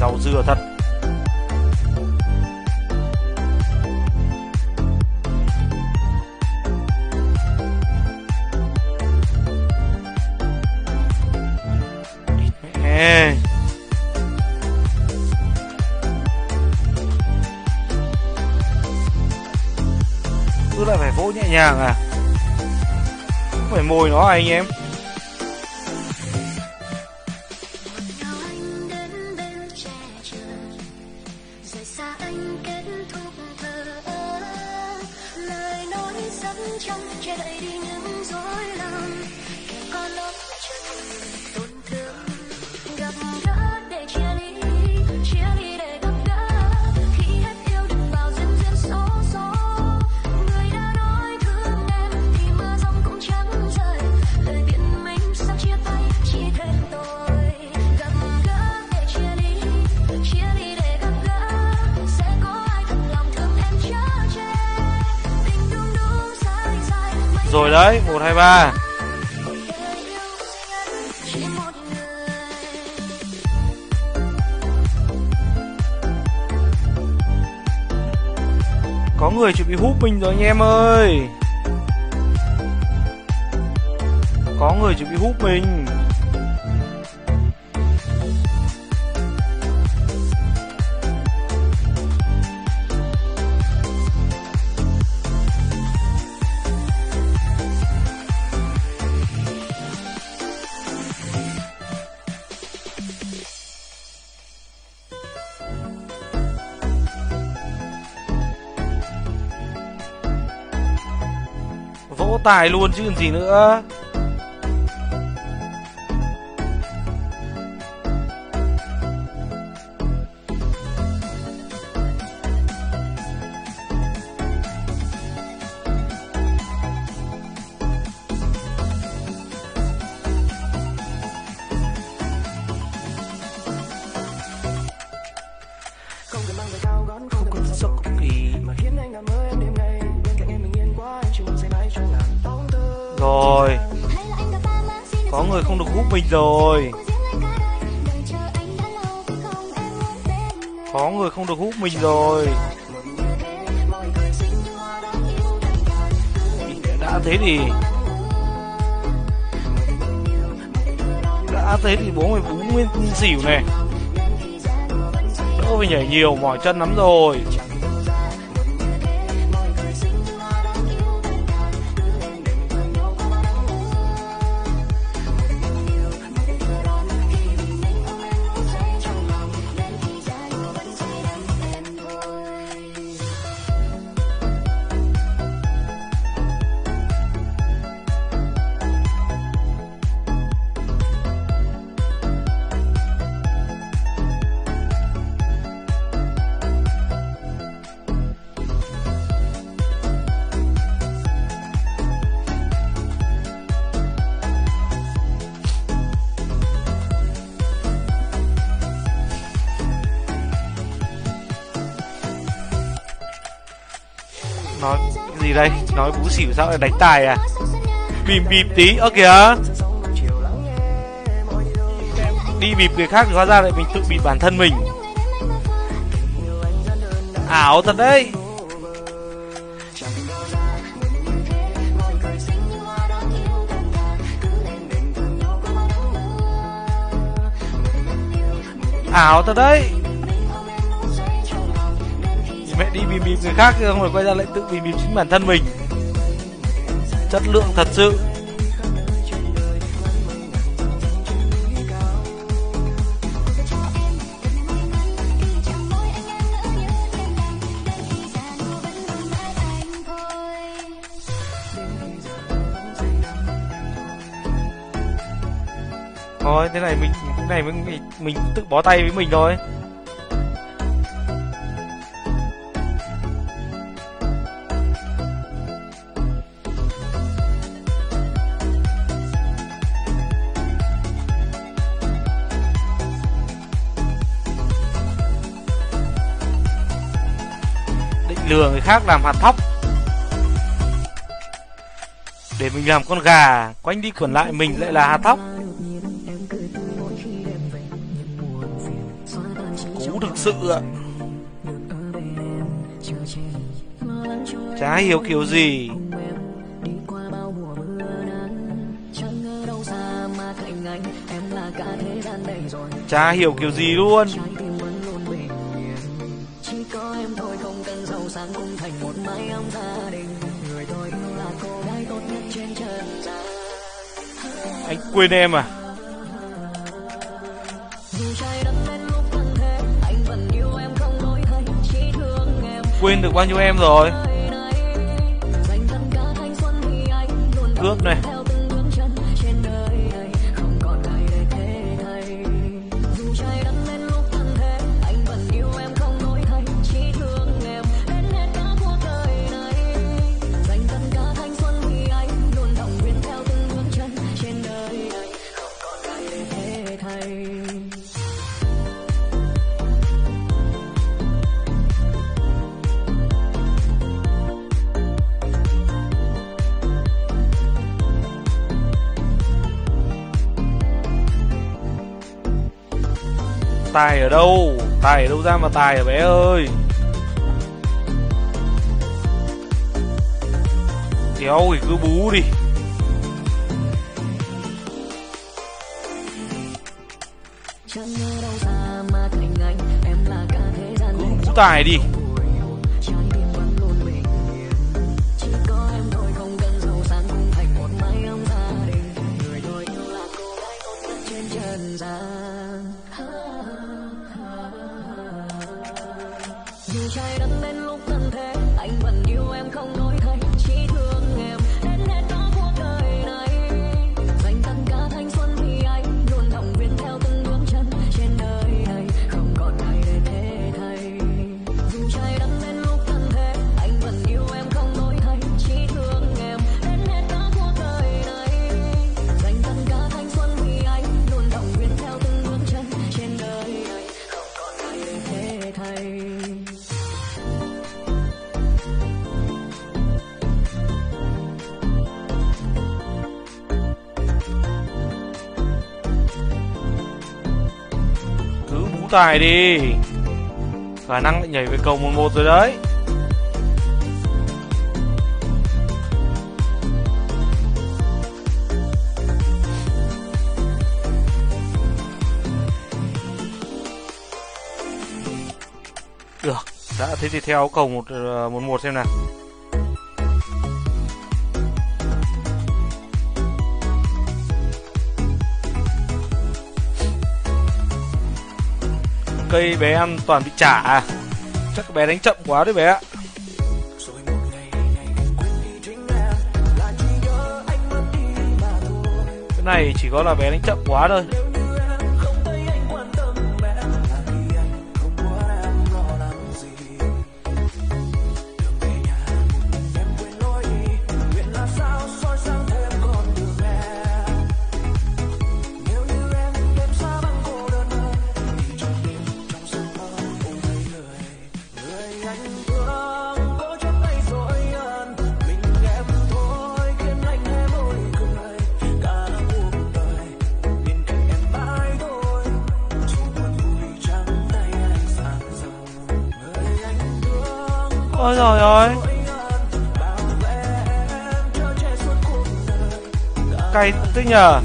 Rau dưa thật. Mẹ. Cứ lại phải vỗ nhẹ nhàng à? Không phải mồi nó à anh em? Rồi đấy, 1, 2, 3. Có người chuẩn bị húp mình rồi anh em ơi. Có người chuẩn bị húp mình. Vỗ tài luôn chứ còn gì nữa. Không cần mang giày cao gót, không cần mang Sốc cực kỳ. mà khiến anh cảm ơn em đêm nay. Bên cạnh em bình yên quá, anh chỉ muốn say mãi trong ngàn bóng thơ. Rồi, có người không được húp mình rồi. Có người không được húp mình rồi. Đã thế thì bố mày búng nguyên xỉu này. Đỡ phải nhảy nhiều, mỏi chân lắm rồi. Nói cái gì đây? Nói bú xỉu sao lại đánh tài à? Bìm bịp tí. Ơ kìa, đi bịp người khác thì hóa ra lại mình tự bịp bản thân mình. Ảo thật đấy. Ảo thật đấy. Mẹ đi bìm bịp người khác không rồi quay ra lại tự bìm bịp chính bản thân mình. Chất lượng thật sự. Thôi thế này mình tự bó tay với mình thôi. Lừa người khác làm hạt thóc để mình làm con gà, quanh đi quẩn lại mình lại là hạt thóc. Cú thực sự ạ. Chả hiểu kiểu gì. Chả hiểu kiểu gì luôn. Anh quên em à? Quên được bao nhiêu em rồi? Cướp này. Tài ở đâu? Tài ở đâu ra mà tài ở bé ơi? Kéo thì cứ bú đi. Chẳng ở đâu xa mà cạnh anh, em là cả thế gian. Cứ bú tài đi. Trái tim vẫn luôn bình yên, chỉ có em thôi, không cần giàu sang cũng thành một mái ấm gia đình. Người tôi yêu là cô gái tốt nhất trên trần gian. Dù trái đất đến lúc thân thế, anh vẫn yêu em không đổi thay, chỉ thương em đến hết đó cuộc đời này. Dành tất cả thanh xuân vì anh, luôn động viên theo từng bước chân trên đời này, không còn ai để thế thay. Dù trái đất đến lúc thân thế, anh vẫn yêu em không đổi thay, chỉ thương em đến hết đó cuộc đời này. Dành tất cả thanh xuân vì anh, luôn động viên theo từng bước chân trên đời này, không còn ai để thế thay. Cứ bú tài đi. Khả năng lại nhảy về cầu 11 rồi đấy. Được, đã thế thì theo cầu 11 xem nào. Cây bé ăn toàn bị trả à? Chắc bé đánh chậm quá đấy bé ạ. Cái này chỉ có là bé đánh chậm quá thôi. Ôi trời ơi, cay thế nhờ.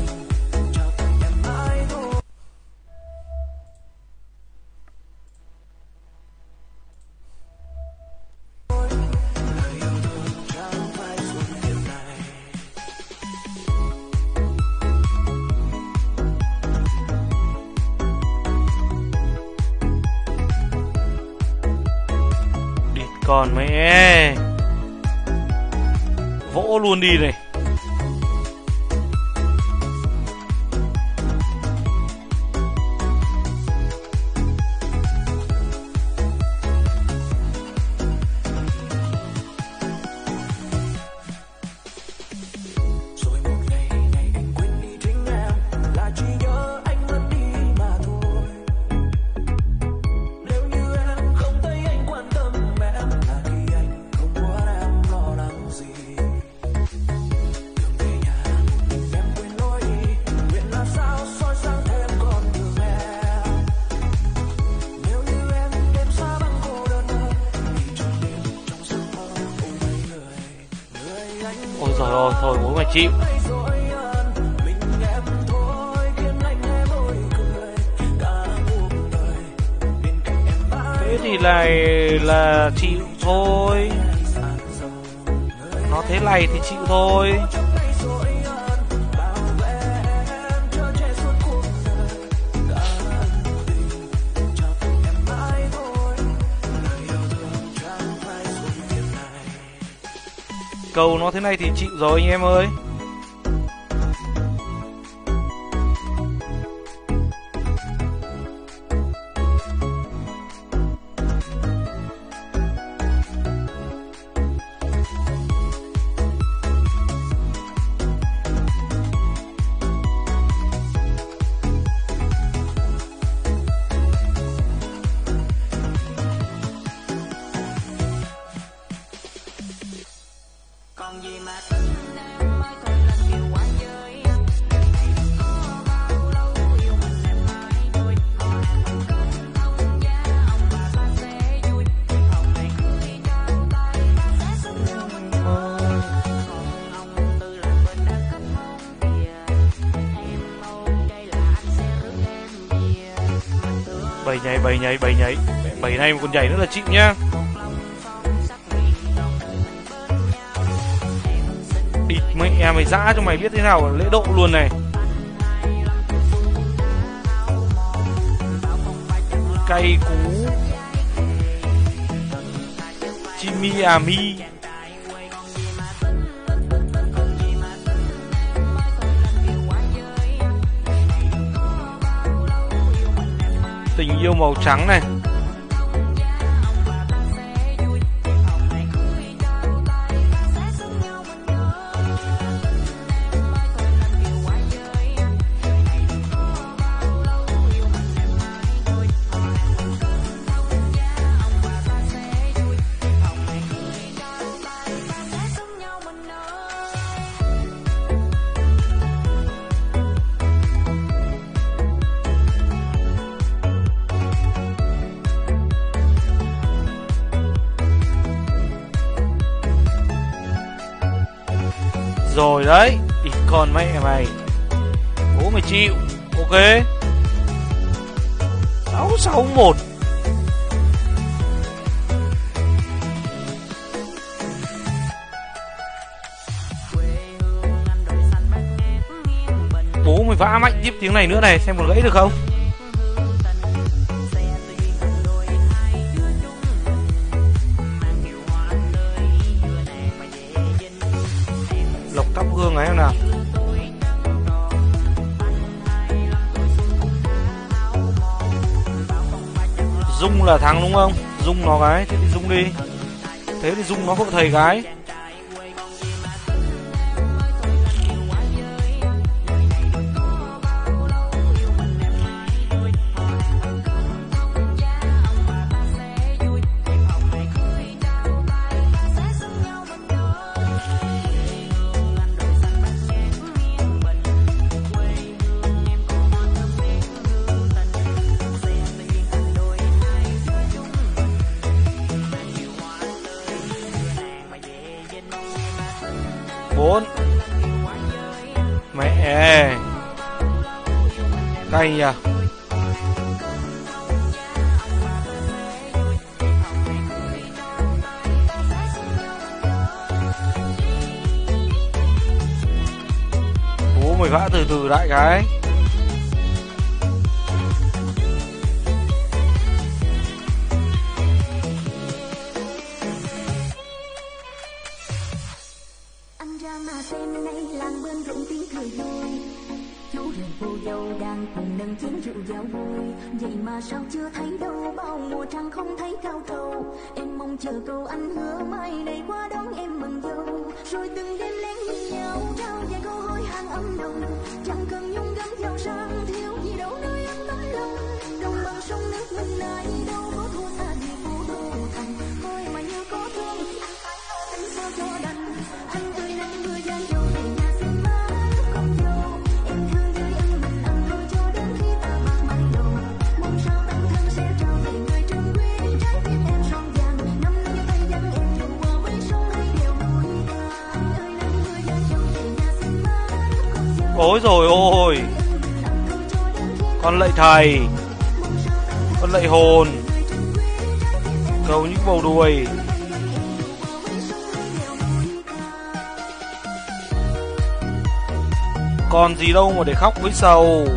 Còn mẹ vỗ luôn đi này. Ôi trời ơi, thôi bố mày chịu. Thế thì là chịu thôi. Nó thế này thì chịu thôi. Cầu nó thế này thì chịu rồi anh em ơi. Còn gì mà tính em mới còn là điều quá giới. Có bao lâu yêu mình em mãi thôi. Họ làm Bầy này mà còn nhảy nữa là chịu nhá. Địt mẹ mày dã cho mày biết thế nào lễ độ luôn này. Cay cú Chimi Ami. Tình yêu màu trắng này. Rồi đấy, ít con mẹ mày. Bố mày chịu. Ok. 661. Bố mày vã mạnh tiếp tiếng này nữa này, xem còn gãy được không. Lộc thắp hương ấy em nào. Dung là thắng đúng không? Dung nó cái, thế thì Dung đi. Thế thì Dung nó hộ thầy cái. Mẹ cay nhỉ. Bố mày vã từ từ đại cái. Anh ra mà xem nay làng bên rụng tiếng cười vui. Chú rể cô dâu đang cùng nâng chén rượu giao vui. Vậy mà sao chưa thấy đâu, bao mùa trăng không thấy cao trầu. Em mong chờ câu anh hứa mai này qua đón em mừng dâu. Rồi từng đêm lén nhìn nhau trao vài câu hỏi hàng âm đồng. Chẳng cần nhung gấm giàu sang thiếu gì đâu nơi anh tấm lòng. Đồng bằng sông nước mình này đâu có thua xa gì phố đô thành. Thôi mà như có thương thì anh phải lo tính sao cho đành. Anh tươi nắng mưa gian dâu về nhà xin má con dâu. Em thương dưới anh mình ăn thôi cho đến khi ta bạc mái đầu. Mong sao tăng thân sẽ trao về người trân quý trái tim em son vàng. Năm nay tay dẫn em dù qua mấy sông hay đều vui ca. Anh ơi nắng mưa gian dâu về nhà xin má con dâu. Ôi rồi ôi. Con lạy thầy, con lạy hồn, cầu những bầu đuôi. Còn gì đâu mà để khóc với sầu.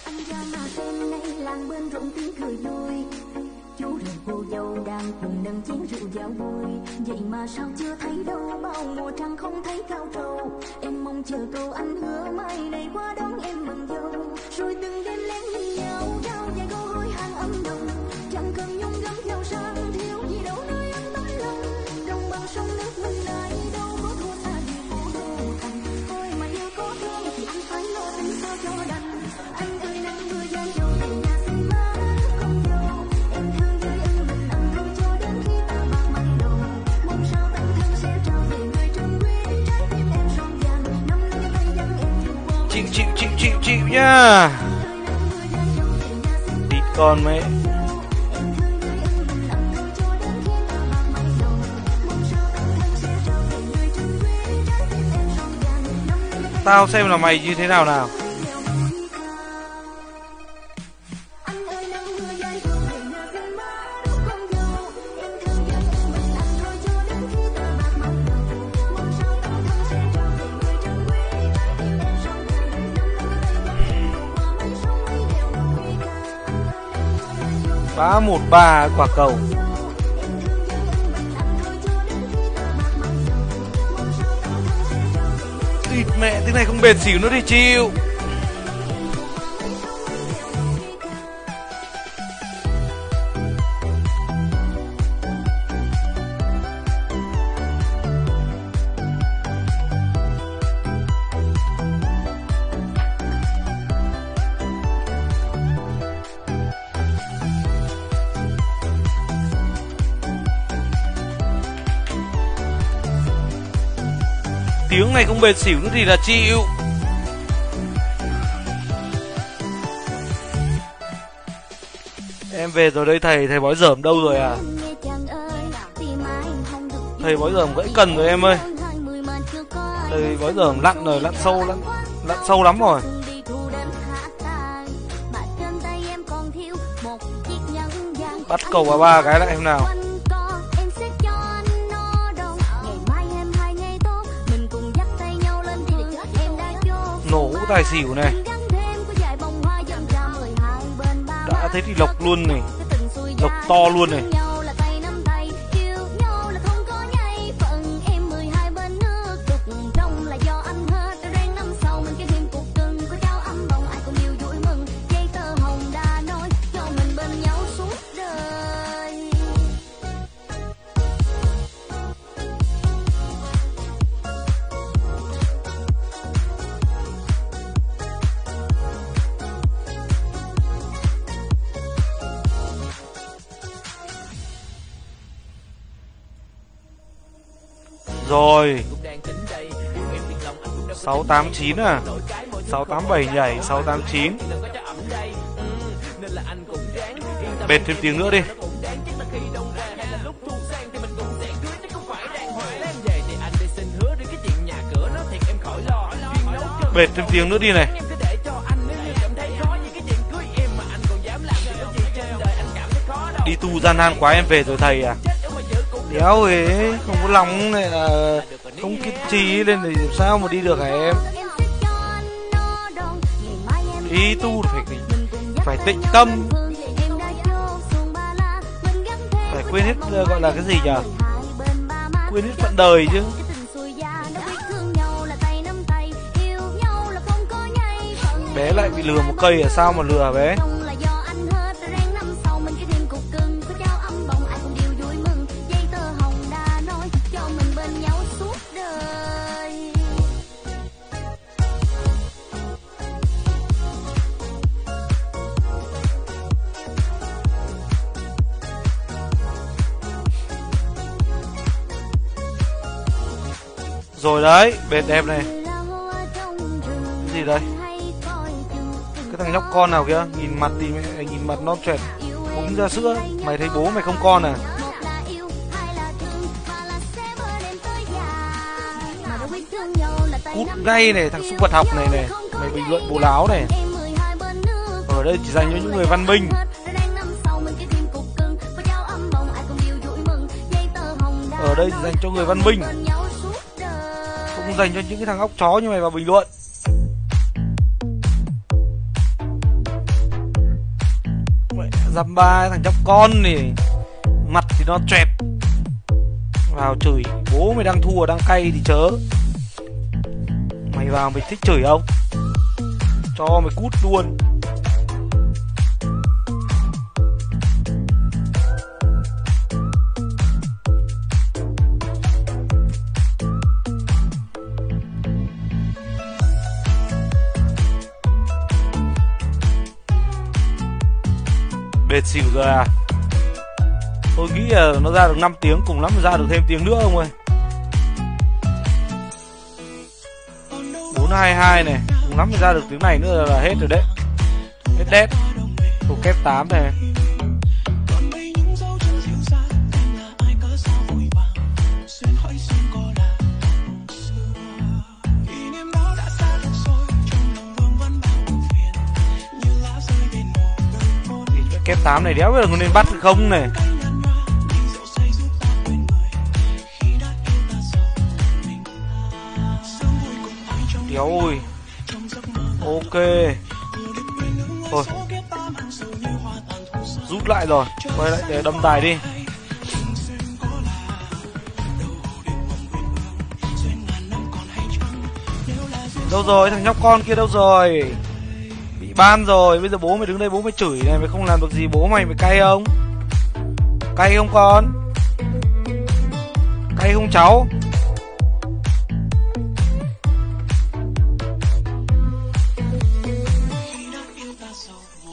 Anh ra mà xem nay làng bên rộn tiếng cười vui. Chú rể cô dâu đang cùng nâng chén rượu giao vui. Vậy mà sao chưa thấy đâu, bao mùa trăng không thấy cao trầu. Em mong chờ câu anh hứa mai này qua đón em mừng dâu. Rồi từng đêm lén nhìn nhau trao vài câu hỏi hàng âm đồng. Chẳng cần nhung gấm giàu sang thiếu gì đâu nơi anh tấm lòng. Đồng bằng sông nước mình này đâu có thua xa gì phố đô thành. Thôi mà như có thương thì anh phải lo tính sao cho đành. Anh ơi nắng mưa gian dâu về nhà xin má con dâu. Em thương dưới anh mình ăn thôi cho đến khi ta bạc mái đầu. Mong sao tăng thân sẽ Chịu nhá. Địt con mẹ. Tao xem là mày như thế nào nào. Phá 1-3 quả cầu. Địt mẹ, thế này không bệt xỉu nữa thì chịu. Tiếng này không bệt xỉu nữa thì là chịu. Em về rồi đây thầy, thầy bói dởm đâu rồi à? Thầy bói dởm gãy cần rồi em ơi. Thầy bói dởm lặn rồi, lặn sâu lắm rồi. Bắt cầu vào 3 cái lại em nào. Nổ tài xỉu này. Đã thế thì lộc luôn này. Lộc to luôn này. Rồi 689 à. 687 nhảy 689. Bệt thêm tiếng nữa đi. Bệt thêm tiếng nữa đi này. Đi tu gian nan quá em về rồi thầy à. Đéo ấy, không có lòng này là không kiên trì lên thì sao mà đi được hả em? Đi tu phải tịnh tâm. Phải quên hết gọi là cái gì nhỉ? Quên hết phận đời chứ. Bé lại bị lừa một cây à, sao mà lừa bé? Rồi đấy, bệt đẹp này. Cái gì đây? Cái thằng nhóc con nào kìa, nhìn mặt thì mẹ, nhìn mặt non trẻ uống ra sữa. Mày thấy bố mày không con à? Cút ngay này, thằng súc vật học này này. Mày bình luận bố láo này. Ở đây chỉ dành cho những người văn minh. Ở đây chỉ dành cho người văn minh, không dành cho những cái thằng óc chó như mày vào bình luận. Dăm ba thằng nhóc con này, mặt thì nó choẹt, vào chửi bố mày đang thua đang cay thì chớ. Mày vào mày thích chửi không? Cho mày cút luôn. Bệt xỉu rồi à? Tôi nghĩ là nó ra được 5 tiếng, cùng lắm ra được thêm tiếng nữa không ơi. 422 này, Cùng lắm ra được tiếng này nữa là hết rồi đấy. Hết đét. Thuộc kép 8 này. Kép 8 này đéo biết là có nên bắt không này. Đéo ơi. Ok. Thôi. Rút lại rồi. Quay lại để đâm tài đi. Đâu rồi, thằng nhóc con kia đâu rồi? Bị ban rồi, bây giờ bố mày đứng đây bố mày chửi này, mày không làm được gì bố mày cay không? Cay không con? Cay không cháu?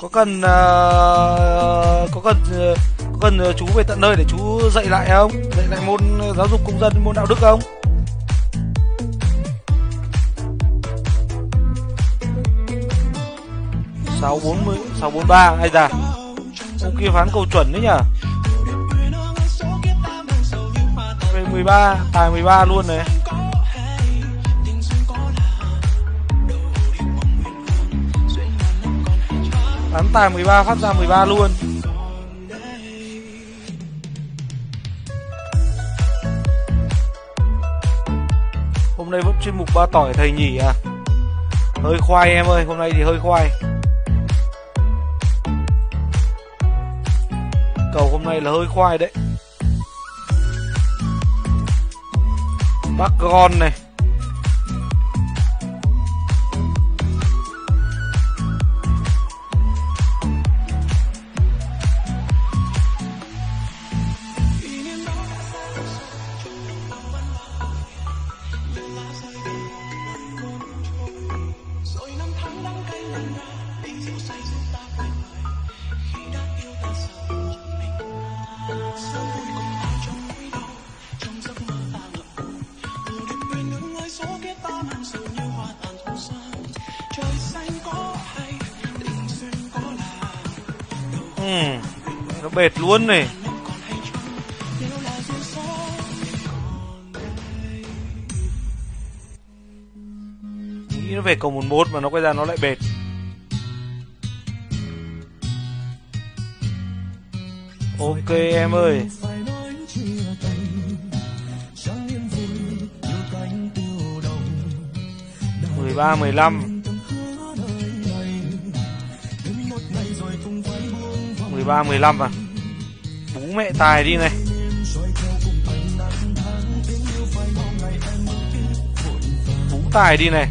Có cần chú về tận nơi để chú dạy lại không? Dạy lại môn giáo dục công dân, môn đạo đức không? Sáu 43 ai da. Ông kia phán cầu chuẩn đấy nhở. Về 13, tài 13 luôn này. Phán tài 13 phát ra 13 luôn. Hôm nay vẫn chuyên mục ba tỏi thầy nhỉ à? Hơi khoai em ơi, hôm nay thì hơi khoai. Cầu hôm nay là hơi khoai đấy. Bác con này. Nó bệt luôn này. Nghĩ nó về cầu 11 mà nó quay ra nó lại bệt. Ok em ơi. Mười ba 15 13 15 à. Bú mẹ tài đi này. Bú tài đi này.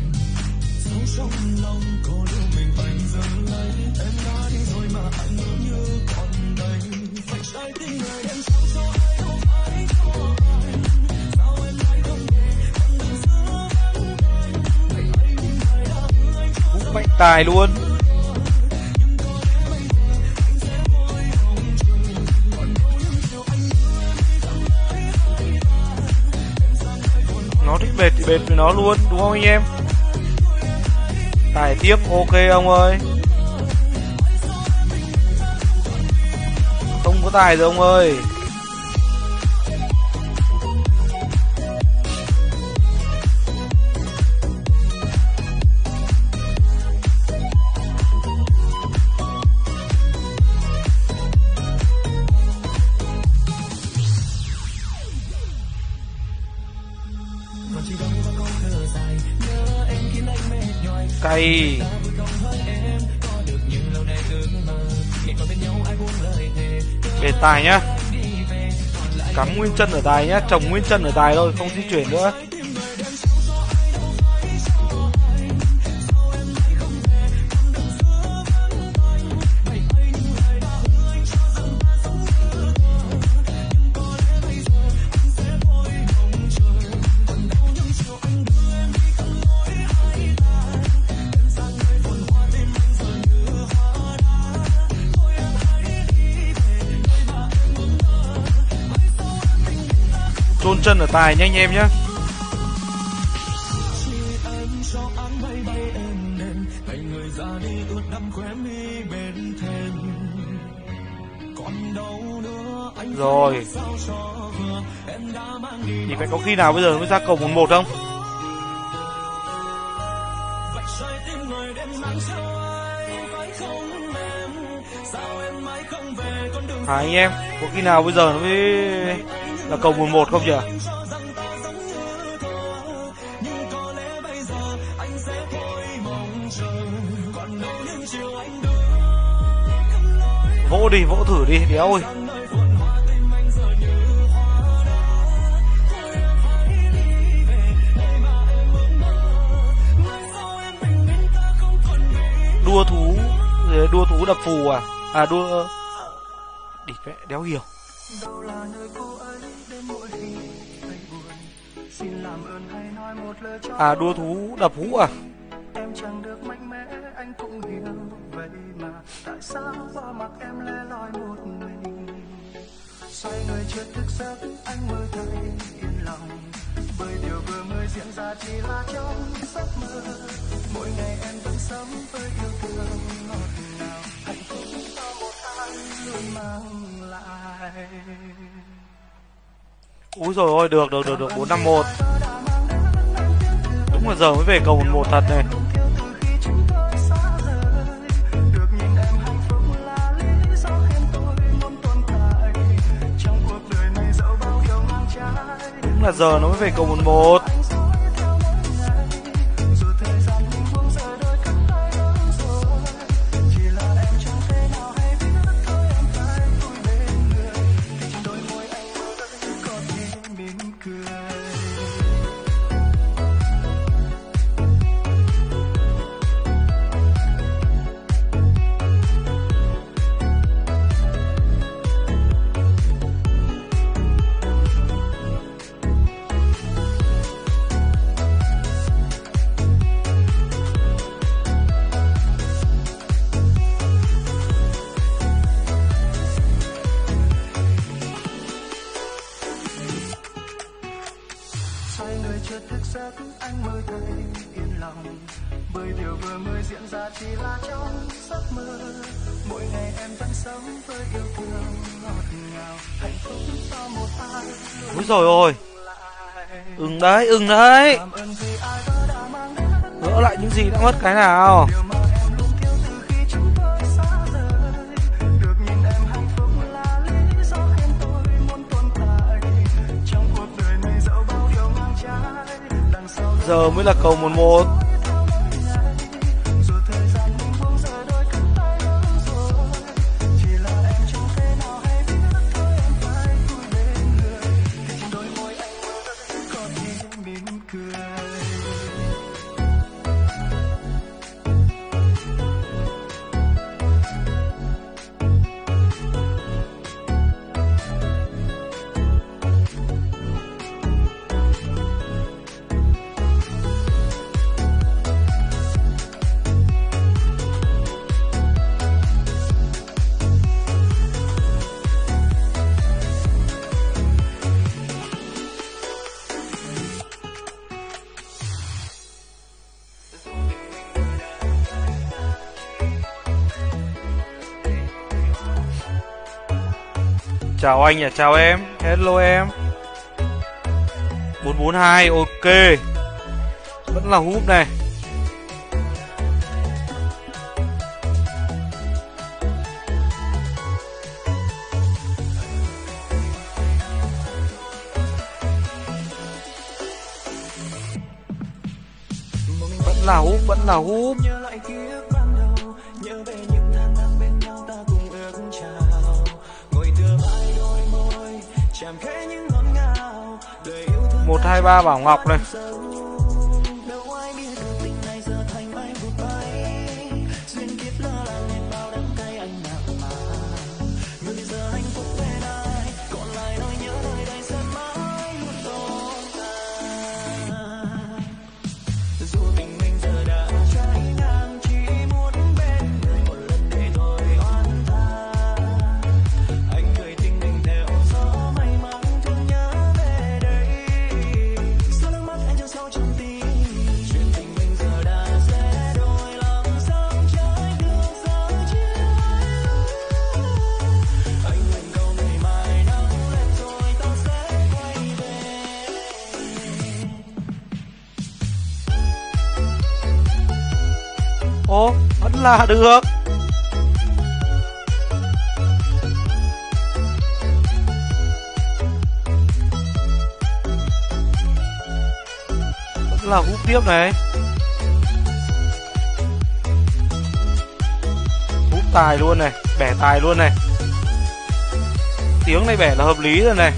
Bú mẹ tài luôn. Nó thích bệt thì bệt với nó luôn, đúng không anh em? Tài tiếp, ok ông ơi. Không có tài rồi ông ơi. Cay. Để tài nhá. Cắm nguyên chân ở tài nhá, trồng nguyên chân ở tài thôi, không di chuyển nữa. Chôn chân ở tài nhanh em nhá. Rồi thì phải có khi nào bây giờ nó mới ra cầu 11 không? Hả anh em, có khi nào bây giờ nó mới là cầu 11 không nhỉ? Vỗ đi, vỗ thử đi, đéo ơi. Đua thú đập phù à? À đua địt vẽ đéo hiểu. À đua thú đập hũ à? Em chẳng được mạnh mẽ anh cũng hiểu vậy mà tại sao bỏ mặc em lẻ loi một mình. Xoay người chưa thức giấc anh mơ thấy yên lòng bởi điều vừa mới diễn ra chỉ là trong giấc mơ. Mỗi ngày em vẫn sống với yêu thương ngọt ngào hạnh phúc do một ai luôn mang lại. Úi rồi ôi, được 451. Đúng là giờ mới về cầu 11 thật này. Đúng là giờ nó mới về cầu 11. Anh mơ thấy yên lòng bởi điều vừa mới diễn ra chỉ là trong giấc mơ. Mỗi ngày em vẫn sống với yêu thương ngọt ngào hạnh phúc do một ai. Úi rồi ôi, ưng đấy. Gỡ lại những gì đã mất cái nào. Giờ mới là cầu 11. Chào anh à, chào em. Hello em. 442, ok. Vẫn là húp này. Vẫn là húp. Nhớ lại ký ức ban đầu, nhớ về những tháng năm bên nhau ta cùng ước chào. Ngồi tựa vai đôi môi, chạm khẽ những ngọt ngào. 123 Bảo Ngọc này. Đâu ai biết được tình này giờ thành bay vụt bay. Duyên kiếp lỡ làng nên bao đắng cay anh nặng mà. Người giờ hạnh phúc về đây, còn lại nỗi nhớ nơi đây sẽ mãi luôn tồn tại. Dù tình mình giờ đã trái ngang, chỉ muốn bên người một lần để thôi oán tha. Anh cười tình mình theo gió may mắn thương nhớ về đây. Sao nước mắt anh chẳng Ồ, vẫn là được. Vẫn là hút tiếp này. Hút tài luôn này, bẻ tài luôn này. Tiếng này bẻ là hợp lý rồi này.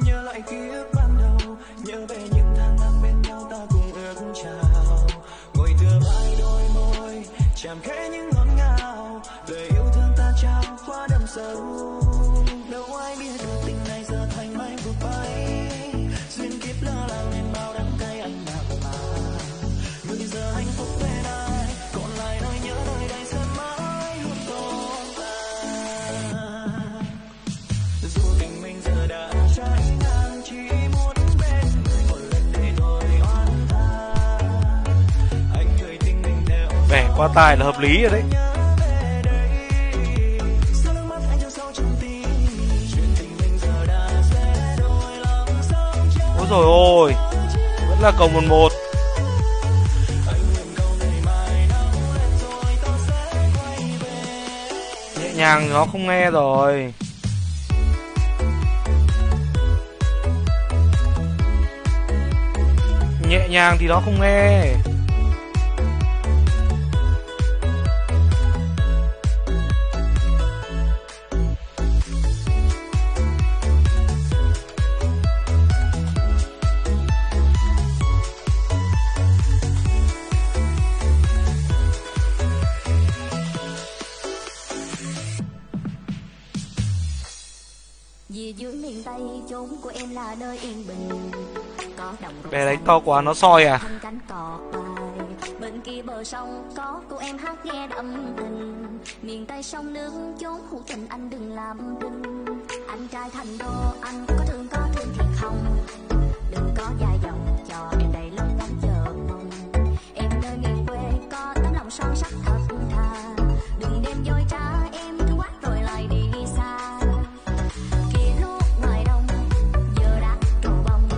Nhớ lại ký ức ban đầu, nhớ về những tháng năm bên nhau ta cùng ước chào. Ngồi tựa vai đôi môi, chạm khẽ những ngọt ngào. Lời yêu thương ta trao qua đậm sâu. Đâu ai biết được tình này giờ thành mây vụt bay. Duyên kiếp lỡ làng nên bao đắng cay anh nặng mà. Người giờ hạnh phúc về đây, còn lại nỗi nhớ nơi đây sẽ mãi luôn tồn tại. Dù tình mình giờ đã trái ngang, chỉ muốn bên người một lần để thôi oan tha. Anh gửi tình mình theo Bẻ qua tài là hợp lý rồi đấy. nhớ về đây. Sau nước mắt anh cho sâu trong tim, chuyện tình mình giờ đã sẽ đổi lòng sóng trôi. Ôi rồi ôi, vẫn là cầu 1-1. Anh nguyện cầu ngày mai nắng lên rồi ta sẽ quay về. Nhẹ nhàng nó không nghe rồi. Nhẹ nhàng thì nó không nghe. Vì dưới miền Tây chốn của em là nơi yên bình, có đồng ruộng Bẻ đánh xanh, to quá nó soi à. thanh cánh cỏ bay. Bên kia bờ sông có cô em hát nghe đậm tình. Miền Tây sông nước chốn hữu tình anh đừng làm đừng. Anh trai thành đô anh có thương thiệt không? Đừng có dài dòng cho em đầy lòng lắm chờ mong. Em nơi miền quê có tấm lòng son sắc thật thà. Đừng đem dối trá em thương quá rồi lại đi xa. Kia lúc ngoài đông giờ đã trổ bông.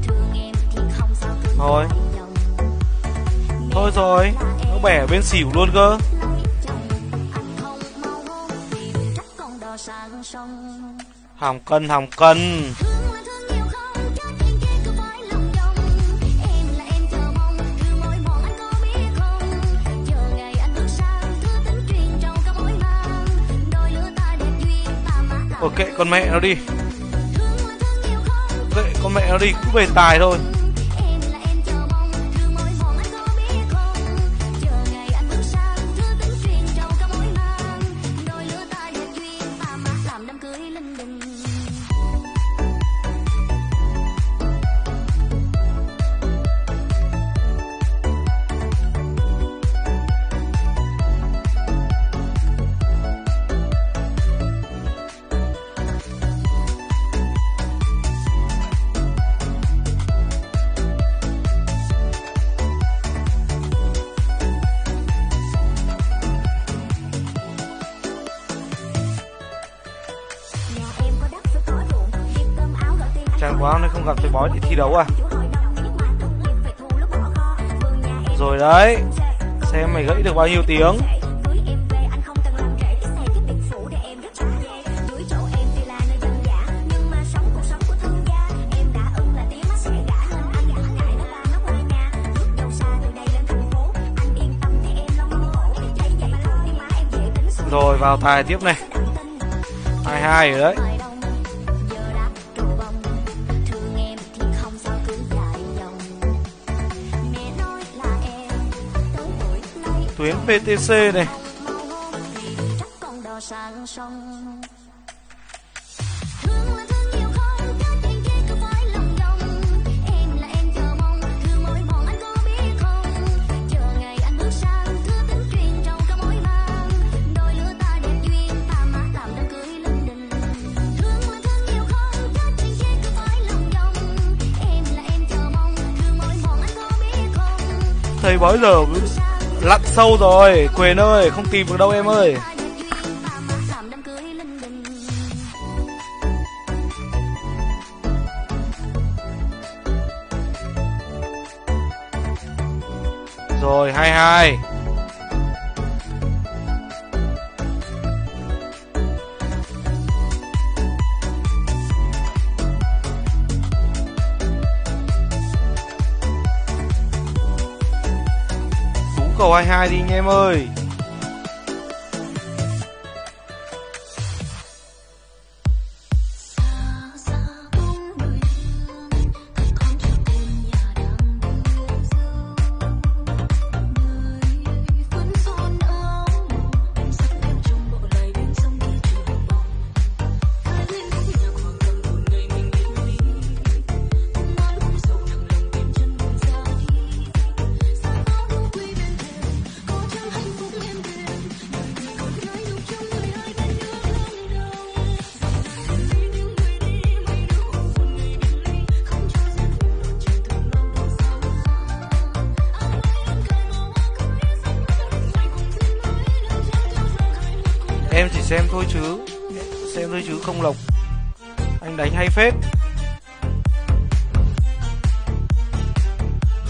Thương em thì không sao cứ Thôi. dài dòng. Thôi rồi, nó bẻ bên xỉu luôn cơ. Lấy chồng anh không mau hôn vì đừng trách con đò sang sông. Hỏng cân, hỏng cân. Thương là thương nhiều không, cho chuyện kia cứ phải lòng vòng. Em là em chờ mong, thương mỏi mòn anh có biết không? Chờ ngày anh bước sang, thư tính truyền trầu cả mối mang. Đôi lứa ta đẹp duyên, ta mát lòng. Ôi kệ con mẹ nó đi. Thương là thương nhiều không, Kệ con mẹ nó đi, cứ về tài thôi. em là em chờ mong, thương mỏi mòn anh có biết không? Chờ ngày anh bước sang, thư tính truyền trầu cả mối mang. Đôi lứa ta đẹp duyên, ta mát làm đám cưới linh đình. Nhà em có đất với có ruộng, việc cơm áo gạo tiền anh Chán hỏi quá hôm nay không gặp thầy bói để thi đấu à. chủ hội đồng biết mà công việc phải thu lúc bỏ kho. Vườn nhà em Rồi đấy, xem mày gãy được bao nhiêu tiếng. cưới em về anh không cần làm rễ, cái xe cái biệt phủ để em rất trả về. Dưới chỗ em tuy là nơi dân dã, nhưng mà sống cuộc sống của thương gia. Em đã ưng là tiếng mắt sẽ gả hơn anh gả ngại nó là nó qua nhà. Lúc đầu xa từ đây lên thành phố, anh yên tâm thì em lo mong khổ. Thấy vậy mà lo thì má em dễ tính xuống. Rồi vào tài tiếp này. 2-2 rồi đấy. Ngoài đông giờ đã trổ bông, thương em thì không sao cứ dài dòng. Mẹ nói là em tới tuổi này Tuyến PTC này. mau hôn thì đừng trách con đò sang sông. Thương là thương nhiều không, cho chuyện kia cứ phải lòng vòng. Em là em chờ mong, thương mỏi mòn anh có biết không? Chờ ngày anh bước sang, thư tính truyền trầu cả mối mang. Đôi lứa ta đẹp duyên, ta mát làm đám cưới linh đình. Thương là thương nhiều không, cho chuyện kia cứ phải lòng vòng. Em là em chờ mong, thương mỏi mòn anh có biết không? Thầy bói giờ lặn sâu rồi. Quyền ơi, không tìm được đâu em ơi. Ta đẹp duyên, ta mát làm đám cưới linh đình. Rồi 2-2. Tú cầu 22 đi anh em ơi. Em chỉ xem thôi chứ không lộc. Anh đánh hay phết.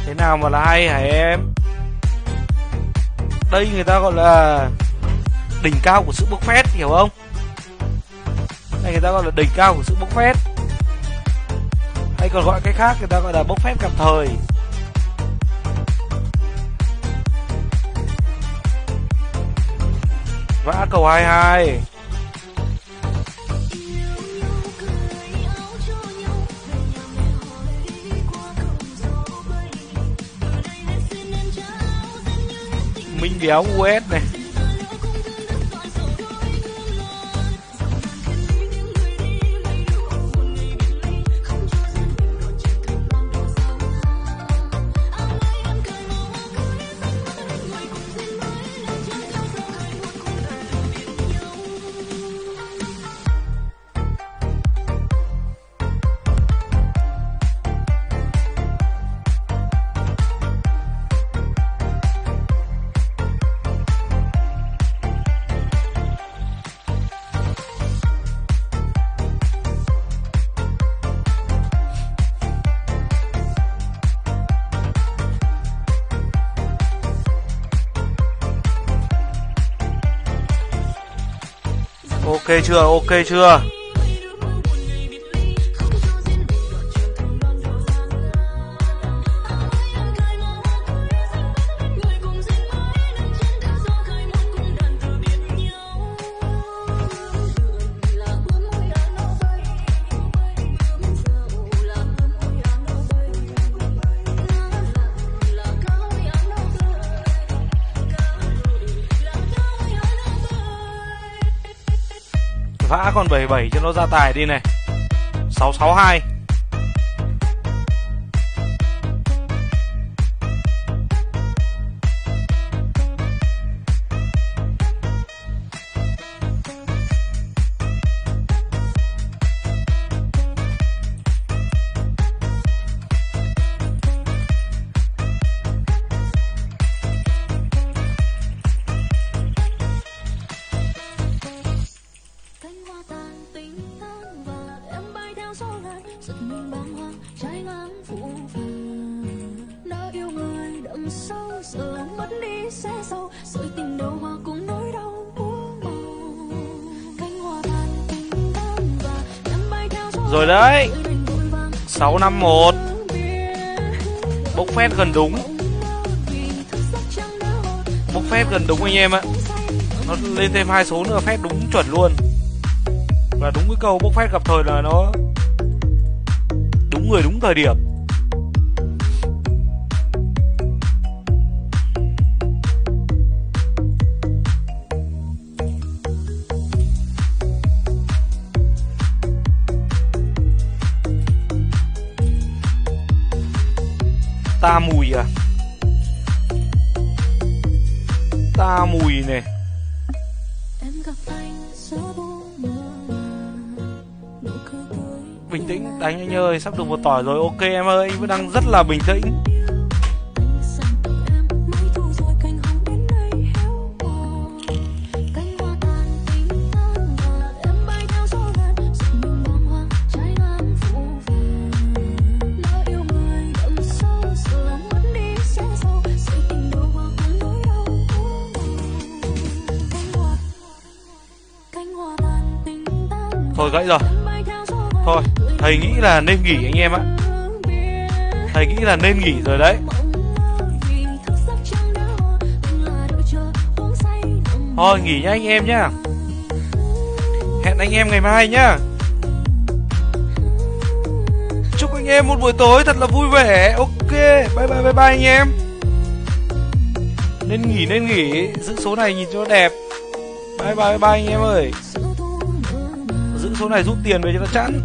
Thế nào mà là hay hả em? Đây người ta gọi là đỉnh cao của sự bốc phét, hiểu không? Đây người ta gọi là đỉnh cao của sự bốc phét. Hay còn gọi cách khác người ta gọi là bốc phét gặp thời. Vã cầu 22. Minh Béo US này. Ok chưa? Ok chưa? Vã còn 77 cho nó ra tài đi này. 662. Rồi đấy. 651. Bốc phét gần đúng. Bốc phét gần đúng anh em ạ. Nó lên thêm 2 số nữa phét đúng chuẩn luôn. Và đúng cái câu bốc phét gặp thời là nó đúng người đúng thời điểm. Ta mùi à? Ta mùi này. Bình tĩnh đánh anh ơi, sắp được một tỏi rồi. Ok em ơi, anh vẫn đang rất là bình tĩnh. rồi, gãy rồi. Thôi, thầy nghĩ là nên nghỉ anh em ạ. Thầy nghĩ là nên nghỉ rồi đấy. Thôi nghỉ nhá anh em nhá. Hẹn anh em ngày mai nhá. Chúc anh em một buổi tối thật là vui vẻ. Ok, bye bye anh em. Nên nghỉ, giữ số này nhìn cho nó đẹp. Bye bye anh em ơi. Giữ số này rút tiền về cho nó chẵn.